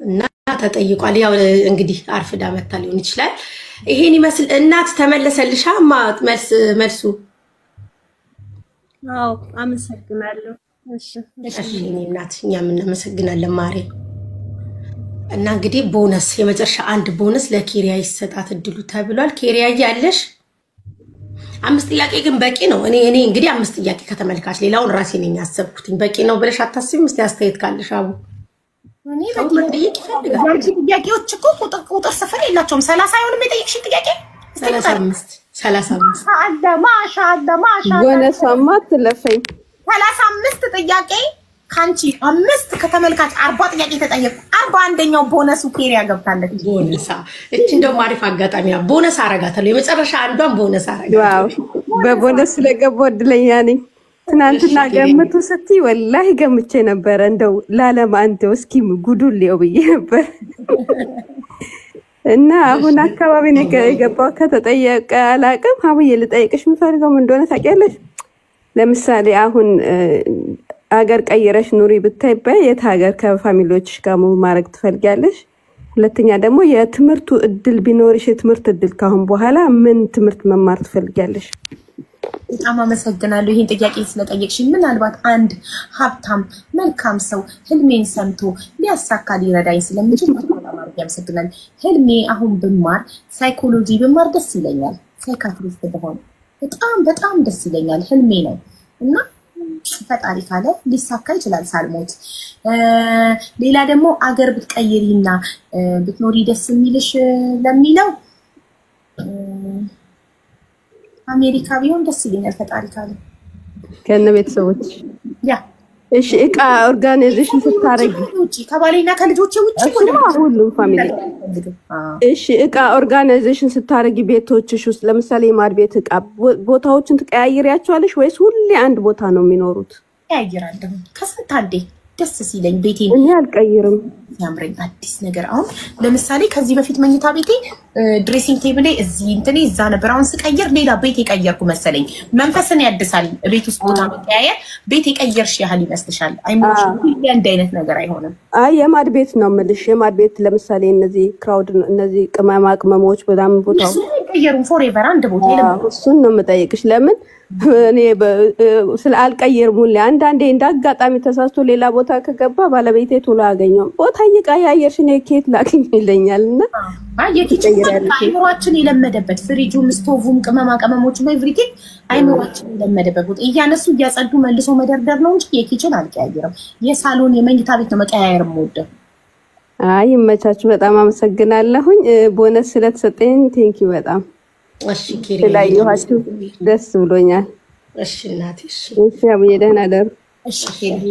እና ተጠይቋል ያው እንግዲህ አርፍዳ መታ ሊሆን ይችላል ይሄን ይመስል እናት ተመለሰልሻማ መልሱ አዎ አመሰግናለሁ እሺ እናት እኛም እናመሰግናለን ማሬ እና እንግዲህ ቦነስ የመጨረሻ አንድ ቦነስ ለኬሪያ ይሰጣት እድሉ ተብሏል ኬሪያ ያለሽ 5 ጥያቄ ግን በቂ ነው እኔ እንግዲህ 5 ጥያቄ ከተመልካች ሌላውን ራሴ ነኝ ያሰብኩትኝ በቂ ነው ብለሽ አታስቢም እስቲ አስተያየት ካለሽ አቡ እኔ በጥያቄ ይፈልጋል ጥያቄዎች እኮ ቁጥር ሰፈር የላቸውም 30 አይሆንም የጠየቅሽኝ ጥያቄ 35 ማሻአላ ቦነሷማ ትለፈኝ 35 ጥያቄ ካንቺ 5 ከተመልካች 40 ጥያቄ ተጠየቁ 41ኛው ቦነሱ ኬሪያ ገብታለች ቦነሳ እቺ እንደው ማሪፍ አጋጣሚ ነው ቦነስ አረጋታለሁ የመጨረሻ አንዷን ቦነስ አረጋታለሁ ዋው በቦነስ ለገባው እድለኛ ነኝ ትናንትና ገምቱ ስትይ ወላሂ ገምቼ ነበር እንደው ላለም አንተው እስኪ ጉዱል ሊው ብዬ ነበር እና አሁን አካባቢ ነው የገባው ከተጠየቀ አላቅም ሀብዬ ልጠይቅሽ ምፈልገው ምን እንደሆነ ታውቂያለሽ ለምሳሌ አሁን አገር ቀይረሽ ኑሪ ብታይበይ የት ሀገር ከፋሚሊዎችሽ ጋር ማድረግ ትፈልጊያለሽ ሁለተኛ ደግሞ የትምርቱ እድል ቢኖርሽ የትምርት እድል ካሁን በኋላ ምን ትምርት መማር ትፈልጊያለሽ በጣም አመሰግናለሁ ይሄን ጥያቄ ስለጠየቅሽኝ ምናልባት አንድ ሀብታም መልካም ሰው ህልሜን ሰምቶ ሊያሳካ ሊረዳኝ ስለሚችል በጣም ያመሰግናል ህልሜ አሁን ብማር ሳይኮሎጂ ብማር ደስ ይለኛል ሳይካትሪስት ብሆን በጣም ደስ ይለኛል ህልሜ ነው እና ፈጣሪ ካለ ሊሳካ ይችላል ሳልሞት ሌላ ደግሞ አገር ብትቀይሪና ብትኖሪ ደስ የሚልሽ ለሚለው አሜሪካ ቢሆን ደስ ይለኛል ፈጣሪ ካለ ከነ ቤተሰቦች ያ እሺ እቃ ኦርጋናይዜሽን ስታረጊ ውጪ ከባሌና ከልጆቼ ውጪ ሁሉም ፋሚሊ እሺ እቃ ኦርጋናይዜሽን ስታረጊ ቤቶችሽ ውስጥ ለምሳሌ ማድ ቤት እቃ ቦታዎችን ትቀያይሪያቸዋለሽ ወይስ ሁሌ አንድ ቦታ ነው የሚኖሩት ያይራለሁ ከስንት አንዴ ደስ ሲለኝ ቤቴን እኔ አልቀይርም ያምረኝ አዲስ ነገር አሁን ለምሳሌ ከዚህ በፊት መኝታ ቤቴ ድሬሲንግ ቴብል እዚህ እንትኔ እዛ ነበር አሁን ስቀይር ሌላ ቤት የቀየርኩ መሰለኝ መንፈስን ያድሳል ቤት ውስጥ ቦታ መቀያየር ቤት የቀየርሽ ያህል ይመስልሻል አይሞሽ እንደ አይነት ነገር አይሆንም አይ የማድ ቤት ነው የምልሽ የማድ ቤት ለምሳሌ እነዚህ ክራውድ እነዚህ ቅመሞች በጣም ቦታው ቀየሩን ፎሬቨር አንድ ቦታ ይላል እሱን ነው የምጠይቅሽ ለምን እኔ ስለ አልቀየርም ሁሌ አንዳንዴ እንዳጋጣሚ ተሳስቶ ሌላ ቦታ ከገባ ባለቤቴ ቶሎ አገኘው ቦታ ይቀያየርሽ ነው ኬት ላክኝ ይለኛልና የኪችን አይሞራችን የለመደበት ፍሪጁም ስቶቭም ቅመሞችም ኤቭሪቲንግ አይሞራችን የለመደበት እያነሱ እያጸዱ መልሶ መደርደር ነው እንጂ የኪችን አልቀያየርም የሳሎን የመኝታ ቤት ነው መቀያየርም ወደ አይ መቻችሁ በጣም አመሰግናለሁኝ ቦነስ ስለተሰጠኝ ቴንኪው በጣም እሺ ኬሪ ስላየኋችሁ ደስ ብሎኛል እሺ እናቴ እሺ አብዬ ደህና ደሩ እሺ ኬሪ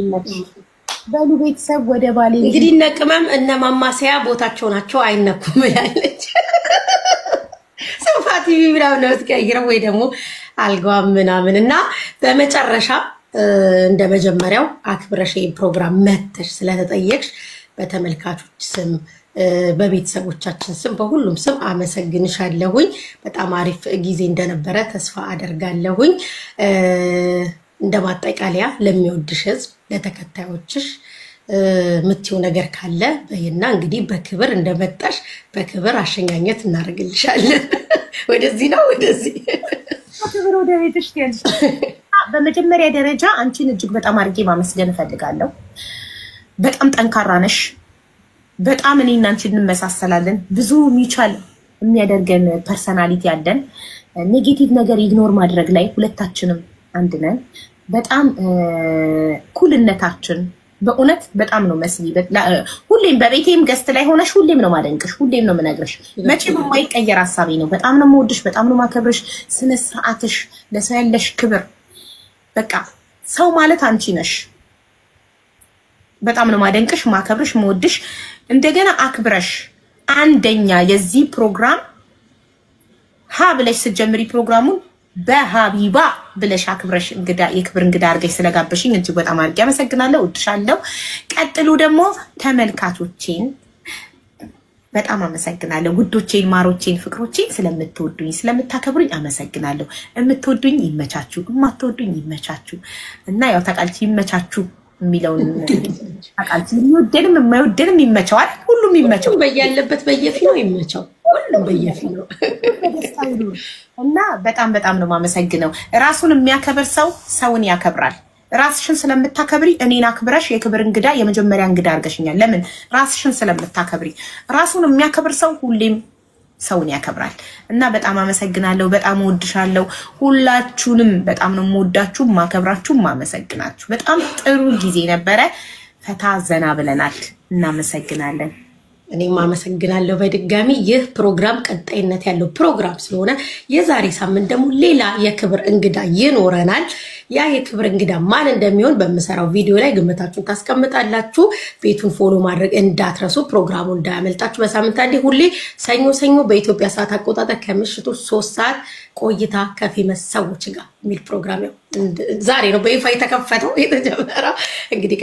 በሉ ቤተሰብ ወደ ባሌ እንግዲህ ነቅመም እነ ማማሰያ ቦታቸው ናቸው አይነኩም ያለች ሶፋቲ ቢብራው ነው እስከይረው ወይ ደግሞ አልጋው ምናምንና በመጨረሻ እንደ መጀመሪያው አክብረሽ ፕሮግራም መተሽ ስለተጠየቅሽ በተመልካቾች ስም በቤተሰቦቻችን ስም በሁሉም ስም አመሰግንሻለሁኝ በጣም አሪፍ ጊዜ እንደነበረ ተስፋ አደርጋለሁኝ እንደማጠቃለያ ለሚወድሽ ህዝብ ለተከታዮችሽ ምትዩ ነገር ካለ በይና እንግዲህ በክብር እንደመጣሽ በክብር አሸኛኘት እናደርግልሻለን ወደዚህ ነው ወደዚህ በክብር ወደ ቤትሽ ትያለሽ በመጀመሪያ ደረጃ አንቺን እጅግ በጣም አድርጌ ማመስገን እፈልጋለሁ በጣም ጠንካራ ነሽ በጣም እኔና አንቺ እንመሳሰላለን ብዙ ሚቻል የሚያደርገን ፐርሰናሊቲ አለን ኔጌቲቭ ነገር ኢግኖር ማድረግ ላይ ሁለታችንም አንድ ነን በጣም ኩልነታችን በእውነት በጣም ነው መስሊ ሁሌም በቤቴም ገስት ላይ ሆነሽ ሁሌም ነው ማደንቅሽ ሁሌም ነው ምነግርሽ መቼም የማይቀየር ሐሳቤ ነው በጣም ነው የምወድሽ በጣም ነው ማከብርሽ ስነ ስርዓትሽ ለሰው ያለሽ ክብር በቃ ሰው ማለት አንቺ ነሽ በጣም ነው ማደንቅሽ ማከብርሽ መወድሽ እንደገና አክብረሽ አንደኛ የዚህ ፕሮግራም ሀ ብለሽ ስትጀምሪ ፕሮግራሙን በሀቢባ ብለሽ አክብረሽ እንግዳ የክብር እንግዳ አድርገሽ ስለጋበሽኝ እጅግ በጣም አድርጌ አመሰግናለሁ እወድሻለሁ ቀጥሉ ደግሞ ተመልካቾቼን በጣም አመሰግናለሁ ውዶቼን ማሮቼን ፍቅሮቼን ስለምትወዱኝ ስለምታከብሩኝ አመሰግናለሁ የምትወዱኝ ይመቻችሁ የማትወዱኝ ይመቻችሁ እና ያው ታቃልቺ ይመቻችሁ የሚለውን ታቃልቺ የሚወደንም የማይወደንም ይመቻዋል ሁሉም ይመቻው በያለበት በየፊ ነው ይመቻው ሁሉም በየፊ ነው እና በጣም በጣም ነው ማመሰግነው ራሱን የሚያከብር ሰው ሰውን ያከብራል ራስሽን ስለምታከብሪ እኔን አክብረሽ የክብር እንግዳ የመጀመሪያ እንግዳ አድርገሽኛል ለምን ራስሽን ስለምታከብሪ ራሱን የሚያከብር ሰው ሁሌም ሰውን ያከብራል እና በጣም አመሰግናለሁ በጣም ወድሻለሁ ሁላችሁንም በጣም ነው የምወዳችሁ ማከብራችሁ ማመሰግናችሁ በጣም ጥሩ ጊዜ ነበረ ፈታ ዘና ብለናል እናመሰግናለን እኔም አመሰግናለሁ በድጋሚ ይህ ፕሮግራም ቀጣይነት ያለው ፕሮግራም ስለሆነ የዛሬ ሳምንት ደግሞ ሌላ የክብር እንግዳ ይኖረናል ያ የክብር እንግዳ ማን እንደሚሆን በመሰራው ቪዲዮ ላይ ግምታችሁን ታስቀምጣላችሁ ቤቱን ፎሎ ማድረግ እንዳትረሱ ፕሮግራሙ እንዳያመልጣችሁ በሳምንት አንዴ ሁሌ ሰኞ በኢትዮጵያ ሰዓት አቆጣጠር ከምሽቱ 3 ሰዓት ቆይታ ከፌመስ ሰዎች ጋር የሚል ፕሮግራም ዛሬ ነው በይፋ የተከፈተው የተጀመረው እንግዲህ